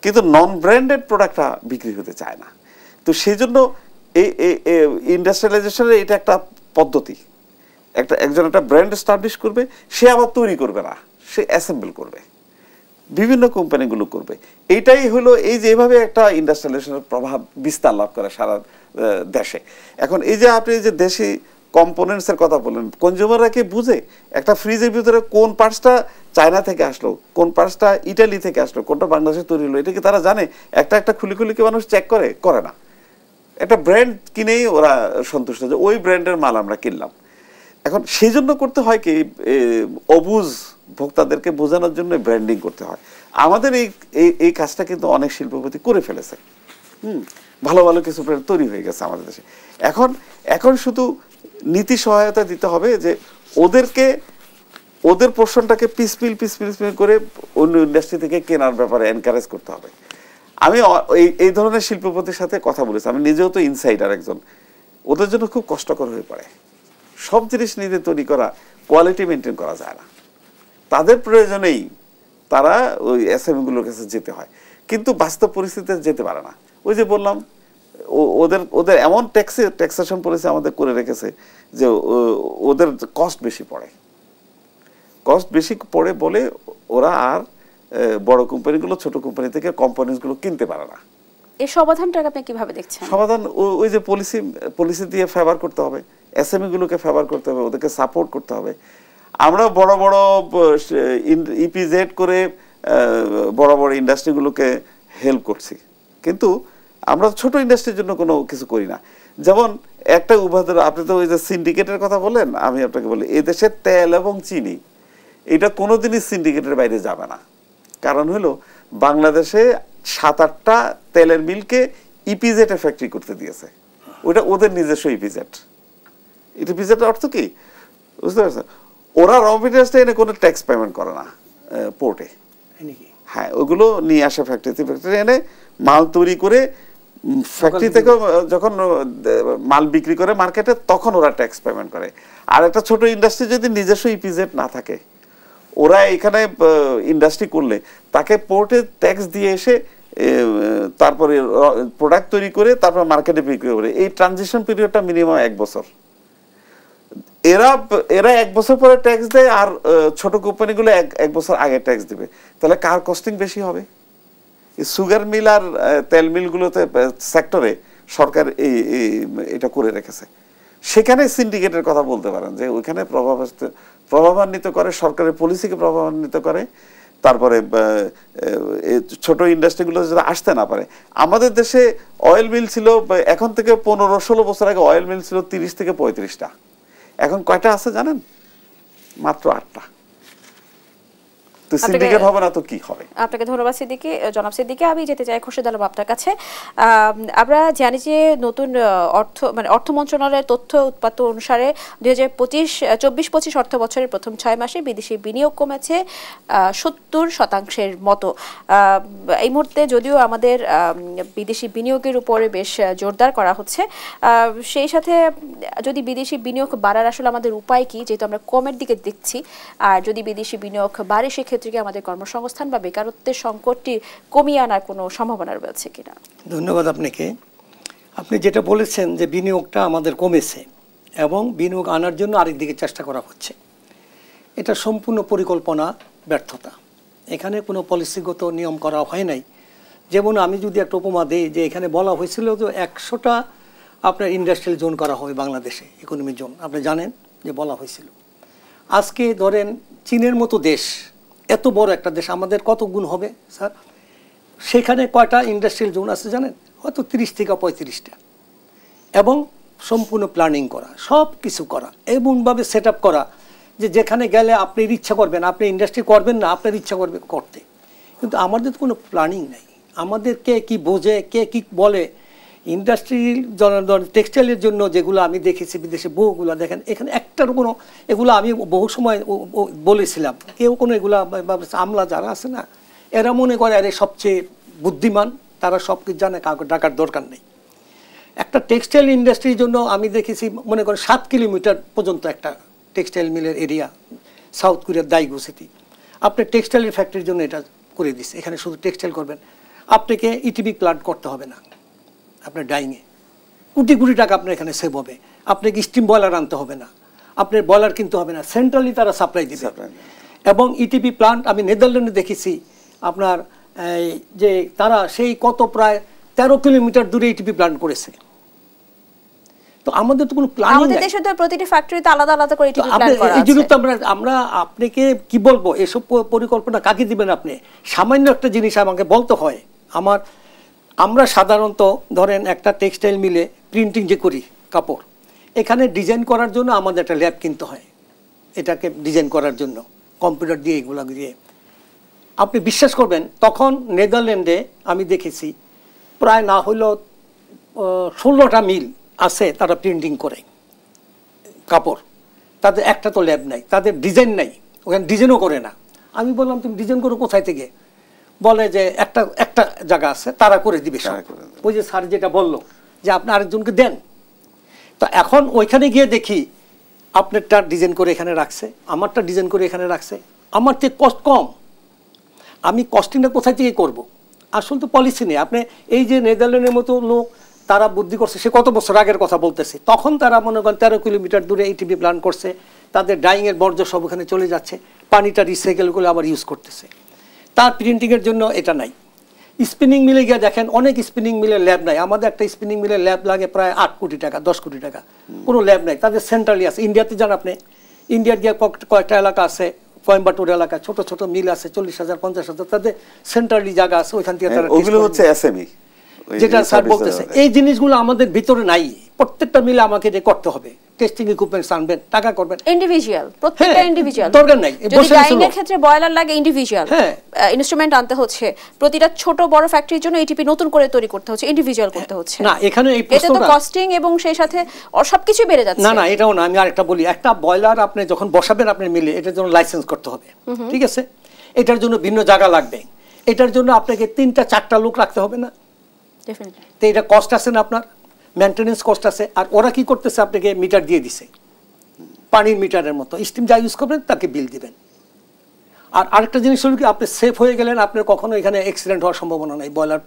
কিন্তু নন ব্র্যান্ডেড প্রোডাক্টটা বিক্রি হতে চায় না। তো সেই জন্য এই ইন্ডাস্ট্রিয়ালাইজেশনের এটা একটা পদ্ধতি। একজন একটা ব্র্যান্ড এস্টাবলিশ করবে, সে আবার তৈরি করবে না, সে অ্যাসেম্বল করবে, বিভিন্ন কোম্পানিগুলো করবে। এইটাই হলো এই যে এভাবে একটা ইন্ডাস্ট্রিয়ালাইজেশনের প্রভাব বিস্তার লাভ করে সারা দেশে। এখন এই যে আপনি যে দেশি কম্পোনেন্টসের কথা বললেন, কনজিউমাররা কি বুঝে একটা ফ্রিজের ভিতরে কোন পার্টসটা চায়না থেকে আসলো, কোন পার্টসটা ইটালি থেকে আসলো, কোনটা বাংলাদেশে তৈরি হলো, এটা কি তারা জানে? একটা খুলি কি মানুষ চেক করে না। একটা ব্র্যান্ড কিনেই ওরা সন্তুষ্ট যে ওই ব্র্যান্ডের মাল আমরা কিনলাম। এখন সেই জন্য করতে হয় কি, অবুজ ভোক্তাদেরকে বোঝানোর জন্য ব্র্যান্ডিং করতে হয়। আমাদের এই কাজটা কিন্তু অনেক শিল্পপতি করে ফেলেছে। ভালো ভালো কিছু ব্র্যান্ড তৈরি হয়ে গেছে আমাদের দেশে। এখন শুধু নীতি সহায়তা দিতে হবে যে ওদের পোর্শনটাকে পিসপিল করে অন্য ইন্ডাস্ট্রি থেকে কেনার ব্যাপারে এনকারেজ করতে হবে। আমি এই ধরনের শিল্পপতির সাথে কথা বলেছি, আমি নিজেও তো ইনসাইডার একজন। ওদের জন্য খুব কষ্টকর হয়ে পড়ে, সব জিনিস নিজে তৈরি করা, কোয়ালিটি মেনটেন করা যায় না। তাদের প্রয়োজনেই তারা ওই এসএমইগুলোর কাছে যেতে হয়, কিন্তু বাস্তব পরিস্থিতিতে যেতে পারে না। ওই যে বললাম, ওদের এমন ট্যাক্সেশন পলিসি আমাদের করে রেখেছে যে ওদের কস্ট বেশি পড়ে বলে ওরা আর বড় কোম্পানিগুলো ছোট কোম্পানি থেকে কোম্পানিগুলো কিনতে পারে না। এই সমাধানটাকে আপনি কিভাবে দেখছেন? সমাধান ওই যে পলিসি দিয়ে ফেভার করতে হবে, এসএমই গুলোকে ফেভার করতে হবে, ওদেরকে সাপোর্ট করতে হবে। আমরা বড় বড় ইপিজেড করে বড় বড় ইন্ডাস্ট্রিগুলোকে হেল্প করছি, কিন্তু আমরা ছোট ইন্ডাস্ট্রির জন্য কোনো কিছু করি না। যেমন একটা উদাহরণ, আপনি তো ওই যে সিন্ডিকেটের কথা বলেন, আমি আপনাকে বলি, এই দেশে তেল এবং চিনি এটা কোনোদিনই সিন্ডিকেটের বাইরে যাবে না। কারণ হলো বাংলাদেশে 7-8টা তেলের মিলকে ইপিজেড ফ্যাক্টরি করতে দিয়েছে, ওটা ওদের নিজস্ব ইপিজেড। ইপিজেড অর্থ কি বুঝতে পারছেন? ওরা র মেটেরিয়ালসটা এনে কোনো ট্যাক্স পেমেন্ট করে না পোর্টে। হ্যাঁ, ওগুলো নিয়ে আসে ফ্যাক্টরি এনে মাল তৈরি করে ফ্যাক্টরি থেকে যখন মাল বিক্রি করে মার্কেটে, তখন ওরা ট্যাক্স পেমেন্ট করে। আর একটা ছোট ইন্ডাস্ট্রি যদি নিজস্ব ইপিজেড না থাকে, ওরা এখানে ইন্ডাস্ট্রি করলে তাকে পোর্টে ট্যাক্স দিয়ে এসে তারপরে প্রোডাক্ট তৈরি করে তারপর মার্কেটে বিক্রি করে। এই ট্রানজিশন পিরিয়ডটা মিনিমাম 1 বছর। এরা 1 বছর পরে ট্যাক্স দেয়, আর ছোট কোম্পানিগুলো 1 বছর আগে ট্যাক্স দিবে। তাহলে কার কস্টিং বেশি হবে? সুগার মিল আর তেল মিলগুলোতে সেক্টরে সরকার এটা করে রেখেছে। সেখানে সিন্ডিকেটের কথা বলতে পারেন যে ওইখানে প্রভাবান্বিত করে, সরকারের পলিসিকে প্রভাবান্বিত করে। তারপরে ছোট ইন্ডাস্ট্রিগুলো যারা আসতে না পারে। আমাদের দেশে অয়েল মিল ছিল, এখন থেকে 15-16 বছর আগে অয়েল মিল ছিল 30 থেকে 35টা। এখন কয়টা আছে জানেন? মাত্র 8টা। তো সিন্ডিকেট হবে না তো কি হবে? আপনাকে ধন্যবাদ সিদ্দিকী। জনাব সিদ্দিকী, আমি যেতে চাই খুরশেদ আলম আপনার কাছে। আমরা জানি যে নতুন অর্থ মন্ত্রণালয়ের তথ্য উৎপাত্ত অনুসারে 2024-25 অর্থ বছরের প্রথম 6 মাসে বিদেশি বিনিয়োগ কমেছে 70% মতো। এই মুহূর্তে যদিও আমাদের বিদেশি বিনিয়োগের উপরে বেশ জোরদার করা হচ্ছে, সেই সাথে যদি বিদেশি বিনিয়োগ বাড়ার আসলে আমাদের উপায় কি, যেহেতু আমরা কমের দিকে দেখছি, আর যদি বিদেশি বিনিয়োগ বাড়ে সেক্ষেত্রে আমাদের কর্মসংস্থান বা বেকারত্বের সংকটটি কমিয়ে আনার কোনো সম্ভাবনা রয়েছে কিনা? ধন্যবাদ আপনাকে। আপনি যেটা বলেছেন যে বিনিয়োগটা আমাদের কমেছে এবং বিনিয়োগ আনার জন্য আরেকদিকে চেষ্টা করা হচ্ছে, এটা সম্পূর্ণ পরিকল্পনা ব্যর্থতা। এখানে কোনো পলিসিগত নিয়ম করা হয় নাই। যেমন আমি যদি একটা উপমা দিই, যে এখানে বলা হয়েছিল যে 100টা আপনার ইন্ডাস্ট্রিয়াল জোন করা হবে বাংলাদেশে, ইকোনমি জোন, আপনি জানেন যে বলা হয়েছিল। আজকে ধরেন চীনের মতো দেশ, এত বড় একটা দেশ, আমাদের কত গুণ হবে স্যার? সেখানে কয়টা ইন্ডাস্ট্রিয়াল জোন আছে জানেন? হয়তো 30 থেকে 35টা। এবং সম্পূর্ণ প্ল্যানিং করা, সব কিছু করা, এমনভাবে সেট আপ করা যে যেখানে গেলে আপনি ইচ্ছা করবেন, আপনি ইন্ডাস্ট্রি করবেন না, আপনার ইচ্ছা করবে করতে। কিন্তু আমাদের কোনো প্ল্যানিং নেই। আমাদের কে কি বোঝে, কে কি বলে। ইন্ডাস্ট্রি টেক্সটাইলের জন্য যেগুলো আমি দেখেছি বিদেশে বহুগুলো, দেখেন এখানে একটার কোনো, এগুলো আমি বহু সময় বলেছিলাম, কেউ কোনো এগুলা আমলা যারা আছে না, এরা মনে করে আরে সবচেয়ে বুদ্ধিমান, তারা সব কিছু জানে, কাউকে ডাকার দরকার নেই। একটা টেক্সটাইল ইন্ডাস্ট্রির জন্য আমি দেখেছি মনে করেন 7 কিলোমিটার পর্যন্ত একটা টেক্সটাইল মিলের এরিয়া, সাউথ কোরিয়ার দাইগু সিটি। আপনি টেক্সটাইলের ফ্যাক্টরির জন্য এটা করে দিচ্ছে, এখানে শুধু টেক্সটাইল করবেন, আপনাকে ইটিবি প্লান্ট করতে হবে না, আপনার ডাইংয়ে কোটি কোটি টাকা আপনার এখানে সেভ হবে। আপনাকে স্টিম বয়লার আনতে হবে না, আপনার বয়লার কিনতে হবে না, সেন্ট্রালি তারা সাপ্লাই দিবে। এবং ইটিপি প্লান্ট আমি নেদারল্যান্ডে দেখেছি আপনার, যে তারা সেই কত প্রায় 13 কিলোমিটার দূরে ইটিপি প্লান্ট করেছে। তো আমাদের তো কোনো প্ল্যানিং নেই। আমাদের দেশে তো প্রতিটি ফ্যাক্টরিতে আলাদা আলাদা করে ইটিপি প্ল্যান করা আছে। এই জন্য তো আমরা আপনাকে কি বলবো, এসব পরিকল্পনা কাকে দিবেন আপনি? সামান্য একটা জিনিস আমাকে বলতে হয়। আমরা সাধারণত ধরেন একটা টেক্সটাইল মিলে প্রিন্টিং যে করি কাপড়, এখানে ডিজাইন করার জন্য আমাদের একটা ল্যাব কিনতে হয়, এটাকে ডিজাইন করার জন্য কম্পিউটার দিয়ে এগুলো দিয়ে। আপনি বিশ্বাস করবেন তখন নেদারল্যান্ডে আমি দেখেছি প্রায় না হলেও 16টা মিল আছে, তারা প্রিন্টিং করে কাপড়। তাদের একটা তো ল্যাব নাই, তাদের ডিজাইন নাই, ওখানে ডিজাইনও করে না। আমি বললাম তুমি ডিজাইন করো কোথায় থেকে? বলে যে একটা জায়গা আছে, তারা করে দিবে সব। ওই যে স্যার যেটা বললো যে আপনি আরেকজনকে দেন। তো এখন ওইখানে গিয়ে দেখি আপনারটা ডিজাইন করে এখানে রাখছে, আমারটা ডিজাইন করে এখানে রাখছে, আমার থেকে কস্ট কম। আমি কস্টিংটা কোথায় থেকে করব? আসলে তো পলিসি নেই। আপনি এই যে নেদারল্যান্ডের মতো লোক, তারা বুদ্ধি করছে, সে কত বছর আগের কথা বলতেছে, তখন তারা মনে করেন 13 কিলোমিটার দূরে এইটিপি প্ল্যান করছে, তাদের ডাইংয়ের বর্জ্য সব ওখানে চলে যাচ্ছে, পানিটা রিসাইকেল করে আবার ইউজ করতেছে। তার প্রিন্টিংয়ের জন্য এটা নাই। স্পিনিং মিলে গিয়ে দেখেন অনেক স্পিনিং মিলের ল্যাব নাই। আমাদের একটা স্পিনিং মিলের ল্যাব লাগে প্রায় 8 কোটি টাকা, 10 কোটি টাকা, কোনো ল্যাব নাই। তাদের সেন্ট্রালি আছে। ইন্ডিয়াতে যান আপনি, ইন্ডিয়ার গিয়ে কয়েকটা এলাকা আছে, কোয়েম্বাটুর এলাকায় ছোট ছোট মিল আছে, 40,000 50,000, তাদের সেন্ট্রালি জায়গা আছে, ওইখান থেকে তারা ওগুলো হচ্ছে এসএমই, যেটা স্যার বলতেছে। এই জিনিসগুলো আমাদের ভিতরে নাই। প্রত্যেকটা মিলে আমাকে এটা করতে হবে। টেস্টিং ইকুইপমেন্টস আনবেন, টাকা করবেন ইন্ডিভিজুয়াল, প্রত্যেকটা ইন্ডিভিজুয়াল, দরকার নাই। যদি ডাইংয়ের ক্ষেত্রে বয়লার লাগে ইন্ডিভিজুয়াল ইনস্ট্রুমেন্ট আনতে হচ্ছে, প্রতিটা ছোট বড় ফ্যাক্টরির জন্য এটিপি নতুন করে তৈরি করতে হচ্ছে, ইন্ডিভিজুয়াল করতে হচ্ছে না। এখানে এই এটা তো কস্টিং এবং সেই সাথে সবকিছু বেড়ে যাচ্ছে। না না, এটাও না। আমি আরেকটা বলি, একটা বয়লার আপনি যখন বসাবেন আপনার মিলে, এটার জন্য লাইসেন্স করতে হবে, ঠিক আছে? এটার জন্য ভিন্ন জায়গা লাগবে, এটার জন্য আপনাকে 3টা 4টা লোক রাখতে হবে না? ডেফিনেটলি। তো এটা কস্ট আছে না, আপনার মেইনটেনেন্স কস্ট আছে। আর ওরা কি করতেছে, আপনাকে মিটার দিয়ে দিছে, পানির মিটারের মতো। স্টিম যা ইউজ করবেন তাকে বিল দিবেন। আর আরেকটা জিনিস হলো কি, আপনি সেফ হয়ে গেলেন, আপনার কখনো এখানে অ্যাক্সিডেন্ট হওয়ার সম্ভাবনা নাই, বয়লার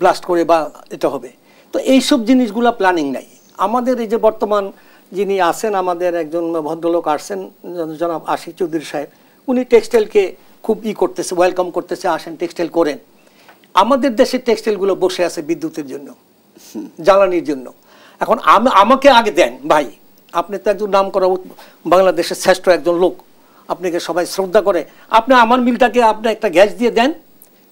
ব্লাস্ট করে বা এটা হবে। তো এইসব জিনিসগুলো প্ল্যানিং নাই আমাদের। এই যে বর্তমান যিনি আছেন, আমাদের একজন ভদ্রলোক আসছেন, জনাব আশিক চৌধুরী সাহেব, উনি টেক্সটাইলকে খুব করতেছে, ওয়েলকাম করতেছে, আসেন টেক্সটাইল করেন। আমাদের দেশের টেক্সটাইলগুলো বসে আছে বিদ্যুতের জন্য, জ্বালানির জন্য। এখন আমাকে আগে দেন ভাই, আপনি তো একজন নাম করা বাংলাদেশের শ্রেষ্ঠ একজন লোক, আপনাকে সবাই শ্রদ্ধা করে। আপনি আমার মিলটাকে আপনি একটা গ্যাস দিয়ে দেন,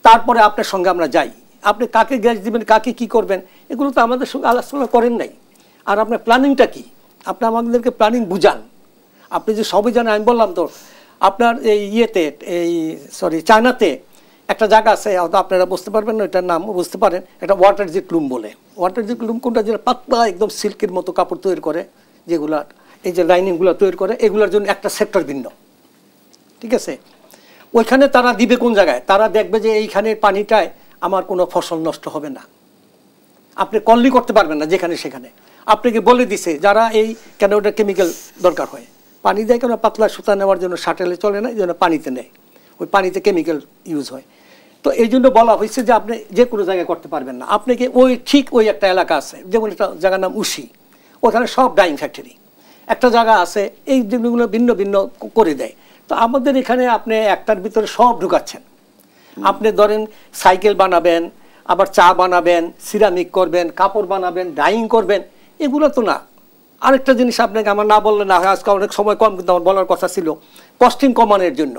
তারপরে আপনার সঙ্গে আমরা যাই। আপনি কাকে গ্যাস দিবেন, কাকে কি করবেন, এগুলো তো আমাদের সঙ্গে আলোচনা করেন নাই। আর আপনার প্ল্যানিংটা কি, আপনি আমাদেরকে প্ল্যানিং বুঝান। আপনি যে সবই জানেন, আমি বললাম তো আপনার এই চায়নাতে একটা জায়গা আছে, আপনারা বুঝতে পারবেন না, এটার নাম বুঝতে পারেন, এটা ওয়াটার জেট লুম বলে। ওয়াটার জেট লুম কোনটা, যেটা পাতলা একদম সিল্কের মতো কাপড় তৈরি করে, যেগুলা এই যে লাইনিংগুলো তৈরি করে, এগুলোর জন্য একটা সেক্টর ভিন্ন, ঠিক আছে? ওইখানে তারা দিবে কোন জায়গায়, তারা দেখবে যে এইখানে পানিটায় আমার কোনো ফসল নষ্ট হবে না। আপনি কললি করতে পারবেন না যেখানে সেখানে। আপনাকে বলে দিছে যারা এই, কেন ওটা কেমিক্যাল দরকার হয়, পানি দেয় কেন, পাতলা সুতা নেওয়ার জন্য শাটেলে চলে না, এই জন্য পানিতে নেয়, ওই পানিতে কেমিক্যাল ইউজ হয়। তো এই জন্য বলা হয়েছে যে আপনি যে কোনো জায়গায় করতে পারবেন না। আপনাকে ওই একটা এলাকা আছে, যেমন একটা জায়গার নাম উশি, ওখানে সব ডাইং ফ্যাক্টরি। একটা জায়গা আছে, এই যেগুলো ভিন্ন ভিন্ন করে দেয়। তো আমাদের এখানে আপনি একটার ভিতরে সব ঢুকাচ্ছেন। আপনি ধরেন সাইকেল বানাবেন, আবার চা বানাবেন, সিরামিক করবেন, কাপড় বানাবেন, ডাইং করবেন, এগুলো তো না। আরেকটা জিনিস আপনাকে আমার না বললে না হয়, আজকে অনেক সময় কম, কিন্তু আমার বলার কথা ছিল কস্টিং কমানোর জন্য।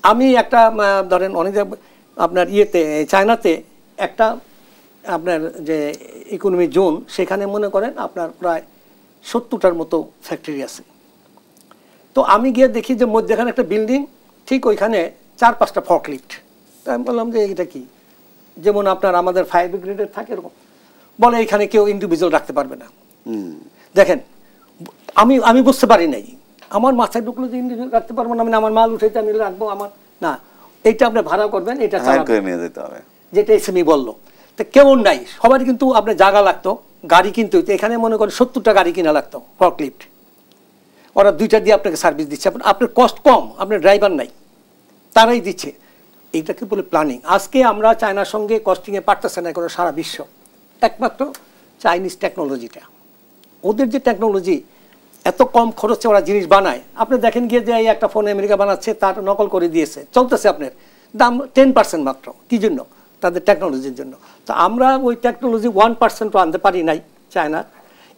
আমি একটা ধরেন অনেক আপনার চায়নাতে একটা আপনার যে ইকোনমি জোন, সেখানে মনে করেন আপনার প্রায় 70টার মতো ফ্যাক্টরি আছে। তো আমি গিয়ে দেখি যে মধ্যেখানে একটা বিল্ডিং, ঠিক ওইখানে 4-5টা ফর্কলিফট। তো আমি বললাম যে এটা কি, যেমন আপনার আমাদের ফায়ার ব্রিগেডের থাকে এরকম, বলে এখানে কেউ ইন্ডিভিজুয়াল রাখতে পারবে না। দেখেন আমি বুঝতে পারি নাই, আমার মাথায় ঢুকলো যে ইন্ডিভিজুয়াল রাখতে পারবো না, আমি আমার মাল উঠেতে আমি রাখবো, আমার না, এইটা আপনি ভাড়া করবেন, এটা নিয়ে যেতে হবে, যেটা এসএমই বললো। তো কেউ নাই, সবারই কিন্তু আপনার জায়গা লাগতো, গাড়ি কিনতে হইতো। এখানে মনে করেন 70টা গাড়ি কিনা লাগতো ফর্কলিফট, ওরা 2টা দিয়ে আপনাকে সার্ভিস দিচ্ছে। আপনার কস্ট কম, আপনার ড্রাইভার নাই, তারাই দিচ্ছে। এইটাকে বলে প্ল্যানিং। আজকে আমরা চায়নার সঙ্গে কস্টিংয়ে পারতেছে না কোনো সারা বিশ্ব, একমাত্র চাইনিজ টেকনোলজিটা। ওদের যে টেকনোলজি, এত কম খরচে ওরা জিনিস বানায়। আপনি দেখেন গিয়ে যে এই একটা ফোন আমেরিকা বানাচ্ছে, তার নকল করে দিয়েছে, চলতেছে, আপনার দাম 10% মাত্র। কি জন্য? তাদের টেকনোলজির জন্য। তো আমরা ওই টেকনোলজি 1%ও আনতে পারি নাই চায়নার।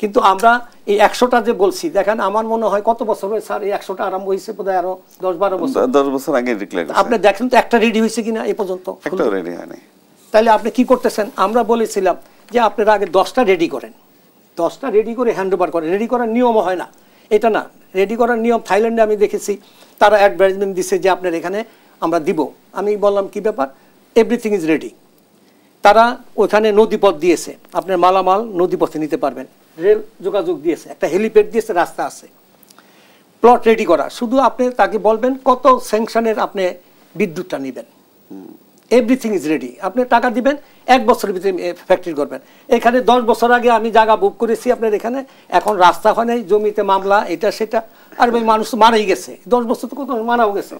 কিন্তু আমরা এই 100টা যে বলছি, দেখেন আমার মনে হয় কত বছর হয়েছে স্যার, এই 100টা আরম্ভ হয়েছে বোধহয় আরো 10-12 বছর। 10 বছর আগে ডিক্লেয়ার করছে। আপনি দেখেন তো একটা রেডি হয়েছে কিনা এই পর্যন্ত? একটাও রেডি হয়নি। তাহলে আপনি কি করতেছেন? আমরা বলেছিলাম যে আপনারা আগে 10টা রেডি করেন, 10টা রেডি করে হ্যান্ড ওভার করেন। রেডি করার নিয়মও হয় না, এটা না, রেডি করার নিয়ম থাইল্যান্ডে আমি দেখেছি, তারা অ্যাডভার্টাইজমেন্ট দিছে যে আপনার এখানে আমরা দিব। আমি বললাম কি ব্যাপার, এভরিথিং ইজ রেডি। তারা ওখানে নদীপথ দিয়েছে, আপনার মালামাল নদীপথে নিতে পারবেন, রেল যোগাযোগ দিয়েছে, একটা হেলিপ্যাড দিয়েছে, রাস্তা আছে, প্লট রেডি করা। শুধু আপনি তাকে বলবেন কত স্যাংশনের আপনি বিদ্যুৎটা নেবেন, এভরিথিং ইজ রেডি। আপনি টাকা দিবেন, 1 বছরের ভিতরে ফ্যাক্টরি করবেন। এখানে 10 বছর আগে আমি জায়গা বুক করেছি আপনার এখানে, এখন রাস্তা হয় নাই, জমিতে মামলা, এটা সেটা, আর ভাই মানুষ মারাই গেছে, 10 বছর তো কত মারাও গেছে,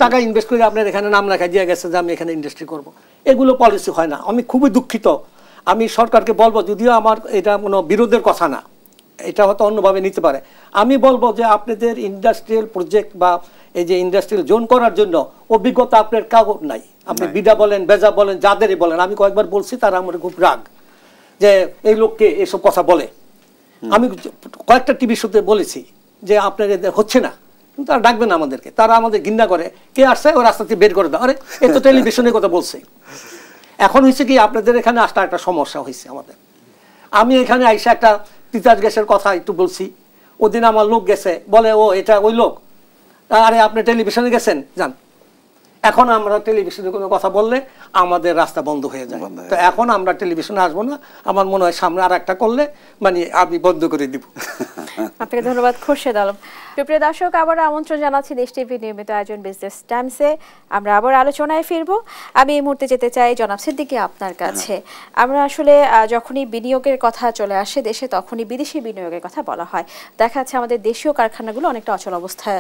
টাকা ইনভেস্ট করে আপনার এখানে নাম লেখা দিয়ে গেছে যে আমি এখানে ইন্ডাস্ট্রি করব। এগুলো পলিসি হয় না। আমি খুবই দুঃখিত, আমি সরকারকে বলবো, যদিও আমার এটা কোনো বিরোধের কথা না, এটা হয়তো অন্যভাবে নিতে পারে, আমি বলবো যে আপনাদের ইন্ডাস্ট্রিয়াল প্রজেক্ট বা এই যে ইন্ডাস্ট্রিয়াল জোন করার জন্য অভিজ্ঞতা আপনার কাগজ নাই। আপনি বিডা বলেন, বেজা বলেন, যাদেরই বলেন, আমি কয়েকবার বলছি, তারা আমার খুব রাগ যে এই লোককে এসব কথা বলে। আমি কয়েকটা টিভি শোতে বলেছি যে আপনার এদের হচ্ছে না, কিন্তু তারা ডাকবে না আমাদেরকে, তারা আমাদের ঘৃণা করে, কে আসছে ওই রাস্তা থেকে বের করে দাও। আরে এ তো টেলিভিশনের কথা বলছে। এখন হয়েছে কি, আপনাদের এখানে আসলে একটা সমস্যা হয়েছে আমাদের। আমি এখানে আইসা একটা তিতাস গ্যাসের কথা একটু বলছি, ওদিন আমার লোক গেছে, বলে ও এটা ওই লোক, আরে আপনি টেলিভিশনে গেছেন, যান। এখন আমরা টেলিভিশনে কোনো কথা বললে আমাদের রাস্তা বন্ধ হয়ে যায়। তো এখন আমরা টেলিভিশনে আসবো না, আমার মনে হয় সামনে আর একটা করলে মানে আমি বন্ধ করে দিব। আপনাকে ধন্যবাদ খোরশেদ আলম। সুপ্রিয় দর্শক, আবার আমন্ত্রণ জানাচ্ছি দেশ টিভির নিয়মিত আয়োজন বিজনেস টাইমসে। আমরা আবার আলোচনায় ফিরবো। আমি এই মুহূর্তে যেতে চাই জনাব সিদ্দিকী আপনার কাছে। আমরা আসলে যখনই বিনিয়োগের কথা চলে আসে দেশে, তখনই বিদেশি বিনিয়োগের কথা বলা হয়। দেখা যাচ্ছে আমাদের দেশীয় কারখানাগুলো অনেকটা অচল অবস্থায়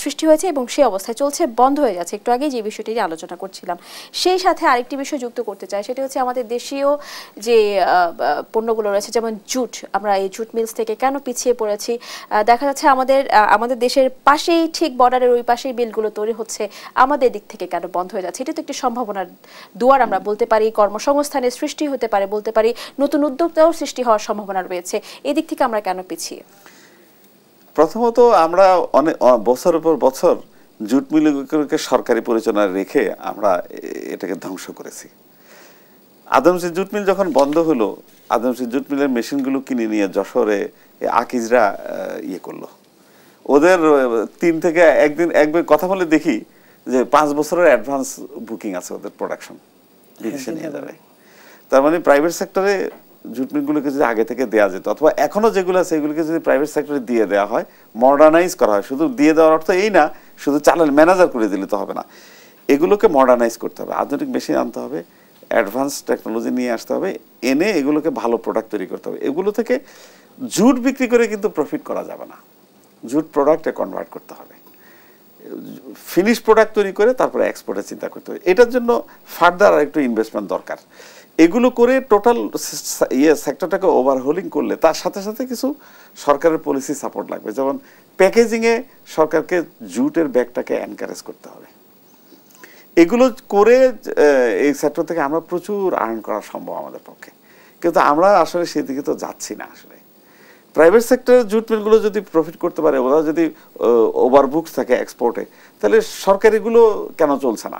সৃষ্টি হয়েছে এবং সেই অবস্থায় চলছে, বন্ধ হয়ে যাচ্ছে। একটু আগেই যে বিষয়টি নিয়ে আলোচনা করছিলাম, সেই সাথে আরেকটি বিষয় যুক্ত করতে চাই, সেটি হচ্ছে আমাদের দেশীয় যে পণ্যগুলো রয়েছে, যেমন জুট। আমরা এই জুট মিলস থেকে কেন পিছিয়ে পড়েছি? দেখা যাচ্ছে আমাদের দেশের পাশেই, ঠিক বর্ডারের ওই পাশেই মিলগুলো তৈরি হচ্ছে, আমাদের দিক থেকে কেন বন্ধ হয়ে যাচ্ছে? এটা তো একটি সম্ভাবনার দুয়ার আমরা বলতে পারি, কর্মসংস্থানের সৃষ্টি হতে পারে বলতে পারি, নতুন উদ্যোক্তাও সৃষ্টি হওয়ার সম্ভাবনা রয়েছে। এই দিক থেকে আমরা কেন পিছিয়ে? প্রথমত আমরা অনেক বছরের পর বছর জুট মিলগুলোকে সরকারি পরিচালনায় রেখে আমরা এটাকে ধ্বংস করেছি। আদমসি জুট মিল যখন বন্ধ হলো, আদমসি জুট মিলের মেশিনগুলো কিনে নিয়ে যশোরে আকিজরা ইয়ে করলো। ওদের 3 থেকে একবার কথা বলে দেখি যে 5 বছরের অ্যাডভান্স বুকিং আছে ওদের প্রোডাকশন বিদেশে নিয়ে যাবে। তার মানে প্রাইভেট সেক্টরে জুট মিলগুলোকে যদি আগে থেকে দেওয়া যেত, অথবা এখনো যেগুলো আছে এগুলোকে যদি প্রাইভেট সেক্টরে দিয়ে দেওয়া হয়, মডার্নাইজ করা হয়। শুধু দিয়ে দেওয়ার অর্থ এই না শুধু চালান ম্যানেজার করে দিলে তো হবে না, এগুলোকে মডার্নাইজ করতে হবে, আধুনিক মেশিন আনতে হবে, অ্যাডভান্স টেকনোলজি নিয়ে আসতে হবে, এনে এগুলোকে ভালো প্রোডাক্ট তৈরি করতে হবে। এগুলো থেকে জুট বিক্রি করে কিন্তু প্রফিট করা যাবে না, জুট প্রোডাক্টে কনভার্ট করতে হবে, ফিনিশ প্রোডাক্ট তৈরি করে তারপরে এক্সপোর্টের চিন্তা করতে হবে। এটার জন্য ফার্দার আর একটু ইনভেস্টমেন্ট দরকার। এগুলো করে টোটাল সেক্টরটাকে ওভারহোলিং করলে তার সাথে সাথে কিছু সরকারের পলিসি সাপোর্ট লাগবে। যেমন প্যাকেজিংয়ে সরকারকে জুটের ব্যাগটাকে এনকারেজ করতে হবে। এগুলো করে এই সেক্টর থেকে আমরা প্রচুর আর্ন করা সম্ভব আমাদের পক্ষে, কিন্তু আমরা আসলে সেদিকে তো যাচ্ছি না। আসলে প্রাইভেট সেক্টরের জুট মিলগুলো যদি প্রফিট করতে পারে, ওরা যদি ওভারবুকস থাকে এক্সপোর্টে, তাহলে সরকারিগুলো কেন চলছে না?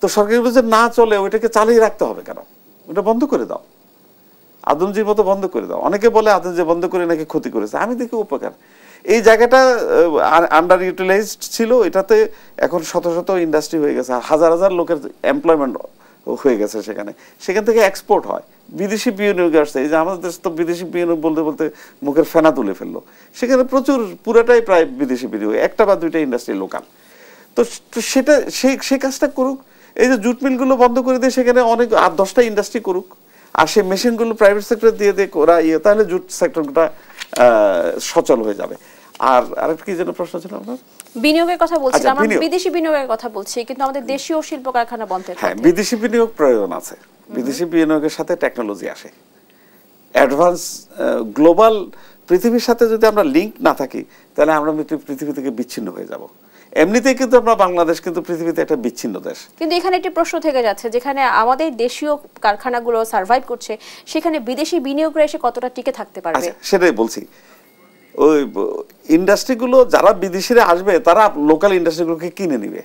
তো সরকারিগুলো যে না চলে ওইটাকে চালিয়ে রাখতে হবে কেন? ওটা বন্ধ করে দাও, আদমজির মতো বন্ধ করে দাও। অনেকে বলে আদমজি বন্ধ করে নাকি ক্ষতি করেছে, আমি দেখি উপকার। এই জায়গাটা আন্ডার ইউটিলাইজড ছিল, এটাতে এখন শত শত ইন্ডাস্ট্রি হয়ে গেছে, হাজার হাজার লোকের এমপ্লয়মেন্ট হয়ে গেছে সেখান থেকে এক্সপোর্ট হয়, বিদেশি বিনিয়োগ আসছে। এই যে আমাদের দেশ তো বিদেশি বিনিয়োগ বলতে বলতে মুখের ফেনা তুলে ফেললো, সেখানে প্রচুর পুরাটাই প্রায় বিদেশি বিনিয়োগ, 1টা বা 2টা ইন্ডাস্ট্রি লোকাল। তো সেটা সেই কাজটা করুক। এই যে জুট মিলগুলো বন্ধ করে দিয়ে সেখানে অনেক 8-10টা ইন্ডাস্ট্রি করুক, আর সেই মেশিনগুলো প্রাইভেট সেক্টরে দিয়ে ওরা তাহলে জুট সেক্টরটা সচল হয়ে যাবে। আর আরেকটা কি যেন প্রশ্ন ছিল আপনার? বিনিয়োগের কথা বলছিলাম, আমরা বিদেশি বিনিয়োগের কথা বলছি, কিন্তু আমাদের দেশীয় শিল্প কারখানা বন্ধ। হ্যাঁ, বিদেশি বিনিয়োগ প্রয়োজন আছে। বিদেশি বিনিয়োগের সাথে টেকনোলজি আসে, অ্যাডভান্স গ্লোবাল পৃথিবীর সাথে যদি আমরা লিঙ্ক না থাকি তাহলে আমরা পৃথিবী থেকে বিচ্ছিন্ন হয়ে যাব। এমনিতেই কিন্তু আমরা বাংলাদেশ কিন্তু পৃথিবীতে একটা বিচ্ছিন্ন দেশ। কিন্তু এখানে একটি প্রশ্ন থেকে যাচ্ছে, যেখানে আমাদের দেশীয় কারখানাগুলো সার্ভাইভ করছে, সেখানে বিদেশি বিনিয়োগরা এসে কতটা টিকে থাকতে পারবে? সেটাই বলছি, ওই ইন্ডাস্ট্রিগুলো যারা বিদেশিরা আসবে তারা লোকাল ইন্ডাস্ট্রিগুলোকে কিনে নিবে।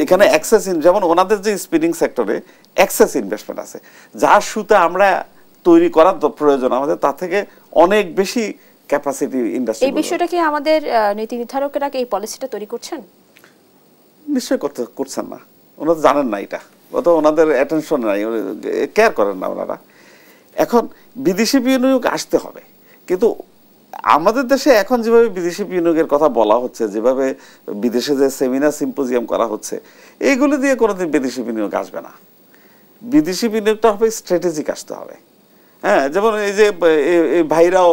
এখানে অ্যাক্সেস, যেমন ওনাদের যে স্পিনিং সেক্টরে অ্যাক্সেস ইনভেস্টমেন্ট আছে, যার সুতা আমরা তৈরি করার প্রয়োজন আমাদের তার থেকে অনেক বেশি ক্যাপাসিটি ইন্ডাস্ট্রি। এই বিষয়টা কি আমাদের নীতি নির্ধারকেরা এই পলিসিটা তৈরি করছেন? নিশ্চয়ই করছেন না, ওনারা জানেন না এটা, অত ওনাদের অ্যাটেনশন নাই, কেয়ার করেন না ওনারা। এখন বিদেশি বিনিয়োগ আসতে হবে, কিন্তু আমাদের দেশে এখন যেভাবে বিদেশি বিনিয়োগের কথা বলা হচ্ছে, যেভাবে বিদেশে যে সেমিনার সিম্পোজিয়াম করা হচ্ছে, এইগুলো দিয়ে কোনোদিন বিদেশি বিনিয়োগ আসবে না। বিদেশি বিনিয়োগটা হবে স্ট্র্যাটেজিক আসতে হবে। হ্যাঁ, যেমন এই যে এই ভাইরাও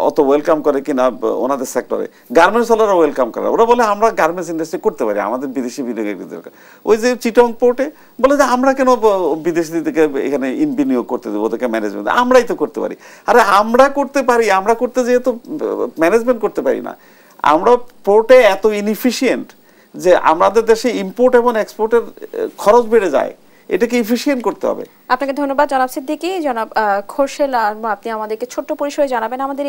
অত ওয়েলকাম করে কিনা ওনাদের সেক্টরে, গার্মেন্টস ওয়ালারা ওয়েলকাম করে, ওরা বলে আমরা গার্মেন্টস ইন্ডাস্ট্রি করতে পারি, আমাদের বিদেশি বিনিয়োগের দরকার। ওই যে চিটং পোর্টে বলে যে আমরা কেন বিদেশি থেকে এখানে বিনিয়োগ করতে দেবো, ওদেরকে ম্যানেজমেন্ট, আমরাই তো করতে পারি। আরে আমরা করতে পারি, আমরা করতে যেয়ে তো ম্যানেজমেন্ট করতে পারি না। আমরা পোর্টে এত ইনএফিশিয়েন্ট যে আমাদের দেশে ইম্পোর্ট এবং এক্সপোর্টের খরচ বেড়ে যায়, এটাকে এফিশিয়েন্ট করতে হবে। আপনাকে ধন্যবাদ জনাব সিদ্দিকী। জনাব খোরশেদ আলম, আপনি আমাদেরকে ছোট্ট পরিসরে জানাবেন আমাদের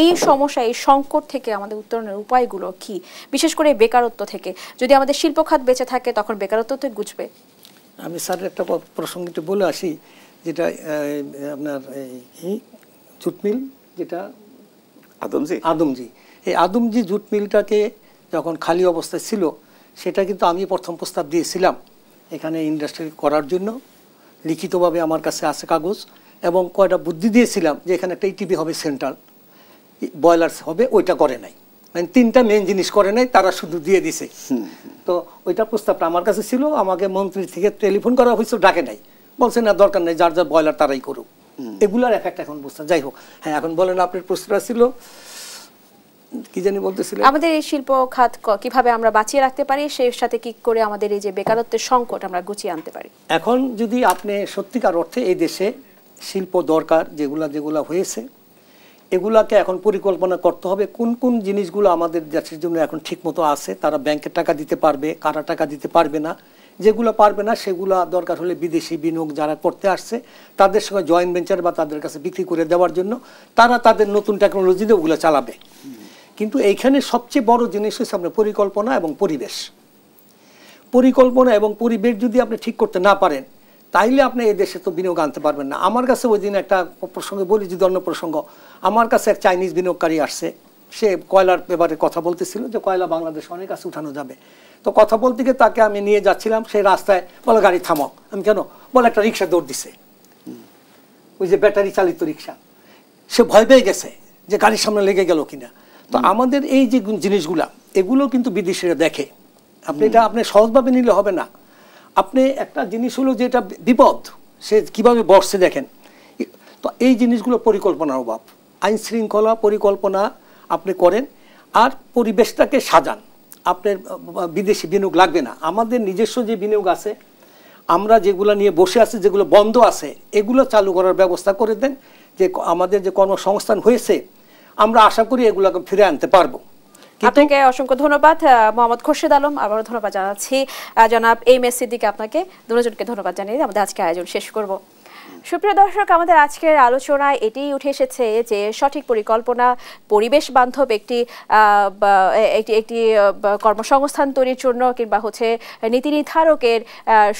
এই সমস্যা, এই সংকট থেকে আমাদের উত্তরণের উপায়গুলো কি, বিশেষ করে বেকারত্ব থেকে। যদি আমাদের শিল্প খাত বেঁচে থাকে তখন বেকারত্ব তো ঘুচবে। আমি স্যার একটা প্রসঙ্গটি বলে আসি, যেটা আপনার এই জুট মিল, যেটা আদমজি, এই আদমজি জুট মিলটাকে যখন খালি অবস্থায় ছিল, সেটা কিন্তু আমি প্রথম প্রস্তাব দিয়েছিলাম এখানে ইন্ডাস্ট্রি করার জন্য। লিখিতভাবে আমার কাছে আছে কাগজ, এবং কয়টা বুদ্ধি দিয়েছিলাম যে এখানে একটা ইটিভি হবে, সেন্ট্রাল বয়লার্স হবে, ওইটা করে নাই। মানে তিনটা মেন জিনিস করে নাই, তারা শুধু দিয়ে দিছে। তো ওইটা প্রস্তাবটা আমার কাছে ছিল, আমাকে মন্ত্রী থেকে টেলিফোন করা হয়েছিল, ডাকে নাই, বলছে না দরকার নেই, যার যার বয়লার তারাই করুক। এগুলার এফেক্ট এখন বুঝতাম। যাই হোক, হ্যাঁ, এখন বলেন আপনার প্রশ্নটা ছিল কি জানি বলতেছিলেন? আমাদের এই শিল্প খাত কিভাবে আমরা বাঁচিয়ে রাখতে পারি, সেই সাথে কি করে আমাদের এই যে বেকারত্বের সংকট আমরা গুছিয়ে আনতে পারি। এখন যদি আপনি সত্যিকার অর্থে এই দেশে শিল্প দরকার যেগুলা হয়েছে, এগুলাকে এখন পরিকল্পনা করতে হবে কোন কোন জিনিসগুলো আমাদের দেশের জন্য এখন ঠিকমতো আছে, তারা ব্যাংকের টাকা দিতে পারবে, কারা টাকা দিতে পারবে না, যেগুলো পারবে না সেগুলো দরকার হলে বিদেশি বিনিয়োগ যারা করতে আসছে তাদের সঙ্গে জয়েন্ট ভেঞ্চার বা তাদের কাছে বিক্রি করে দেওয়ার জন্য তারা তাদের নতুন টেকনোলজি দিয়ে ওগুলো চালাবে। কিন্তু এইখানে সবচেয়ে বড় জিনিস হচ্ছে আপনার পরিকল্পনা এবং পরিবেশ। পরিকল্পনা এবং পরিবেশ যদি আপনি ঠিক করতে না পারেন, তাইলে আপনি এই দেশে তো বিনিয়োগ আনতে পারবেন না। আমার কাছে ওই দিন একটা প্রসঙ্গে বলি, যদি অন্য প্রসঙ্গ, আমার কাছে এক চাইনিজ বিনিয়োগকারী আসছে, সে কয়লার ব্যাপারে কথা বলতেছিল যে কয়লা বাংলাদেশ অনেক কাছে উঠানো যাবে। তো কথা বলতে গিয়ে তাকে আমি নিয়ে যাচ্ছিলাম, সেই রাস্তায় বলে গাড়ি থামাও। আমি কেন? বলে একটা রিক্সা দৌড় দিছে, ওই যে ব্যাটারি চালিত রিক্সা। সে ভয় পেয়ে গেছে যে গাড়ির সামনে লেগে গেল কিনা। তো আমাদের এই যে জিনিসগুলা, এগুলো কিন্তু বিদেশিরা দেখে। আপনি এটা আপনি সহজভাবে নিলে হবে না। আপনি একটা জিনিস হলো যে এটা বিপদ, সে কিভাবে বসছে দেখেন। তো এই জিনিসগুলো পরিকল্পনার অভাব। আইন শৃঙ্খলা পরিকল্পনা আপনি করেন, আর পরিবেশটাকে সাজান। আপনার বিদেশি বিনিয়োগ লাগবে না। আমাদের নিজস্ব যে বিনিয়োগ আছে, আমরা যেগুলো নিয়ে বসে আছি, যেগুলো বন্ধ আছে, এগুলো চালু করার ব্যবস্থা করে দেন। যে আমাদের যে কর্মসংস্থান হয়েছে, আমরা আশা করি এগুলোকে ফিরে আনতে পারবো। আপনাকে অসংখ্য ধন্যবাদ মোহাম্মদ খোরশেদ আলম, আবারও ধন্যবাদ জানাচ্ছি জনাব এম এস সিদ্দিকী, আপনাকে দুজনকে ধন্যবাদ জানিয়ে আমাদের আজকে আয়োজন শেষ করব। সুপ্রিয় দর্শক, আমাদের আজকের আলোচনায় এটাই উঠে এসেছে যে সঠিক পরিকল্পনা, পরিবেশ বান্ধব একটি কর্মসংস্থান তৈরির জন্য কিংবা নীতি নির্ধারকের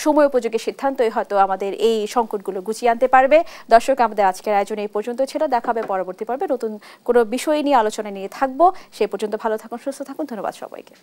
সময় উপযোগী সিদ্ধান্তই হয়তো আমাদের এই সংকটগুলো গুছিয়ে আনতে পারবে। দর্শক, আমাদের আজকের আয়োজন এই পর্যন্ত ছিল। দেখা হবে পরবর্তী পর্বে নতুন কোনো বিষয় নিয়ে আলোচনা নিয়ে থাকবো। সেই পর্যন্ত ভালো থাকুন, সুস্থ থাকুন। ধন্যবাদ সবাইকে।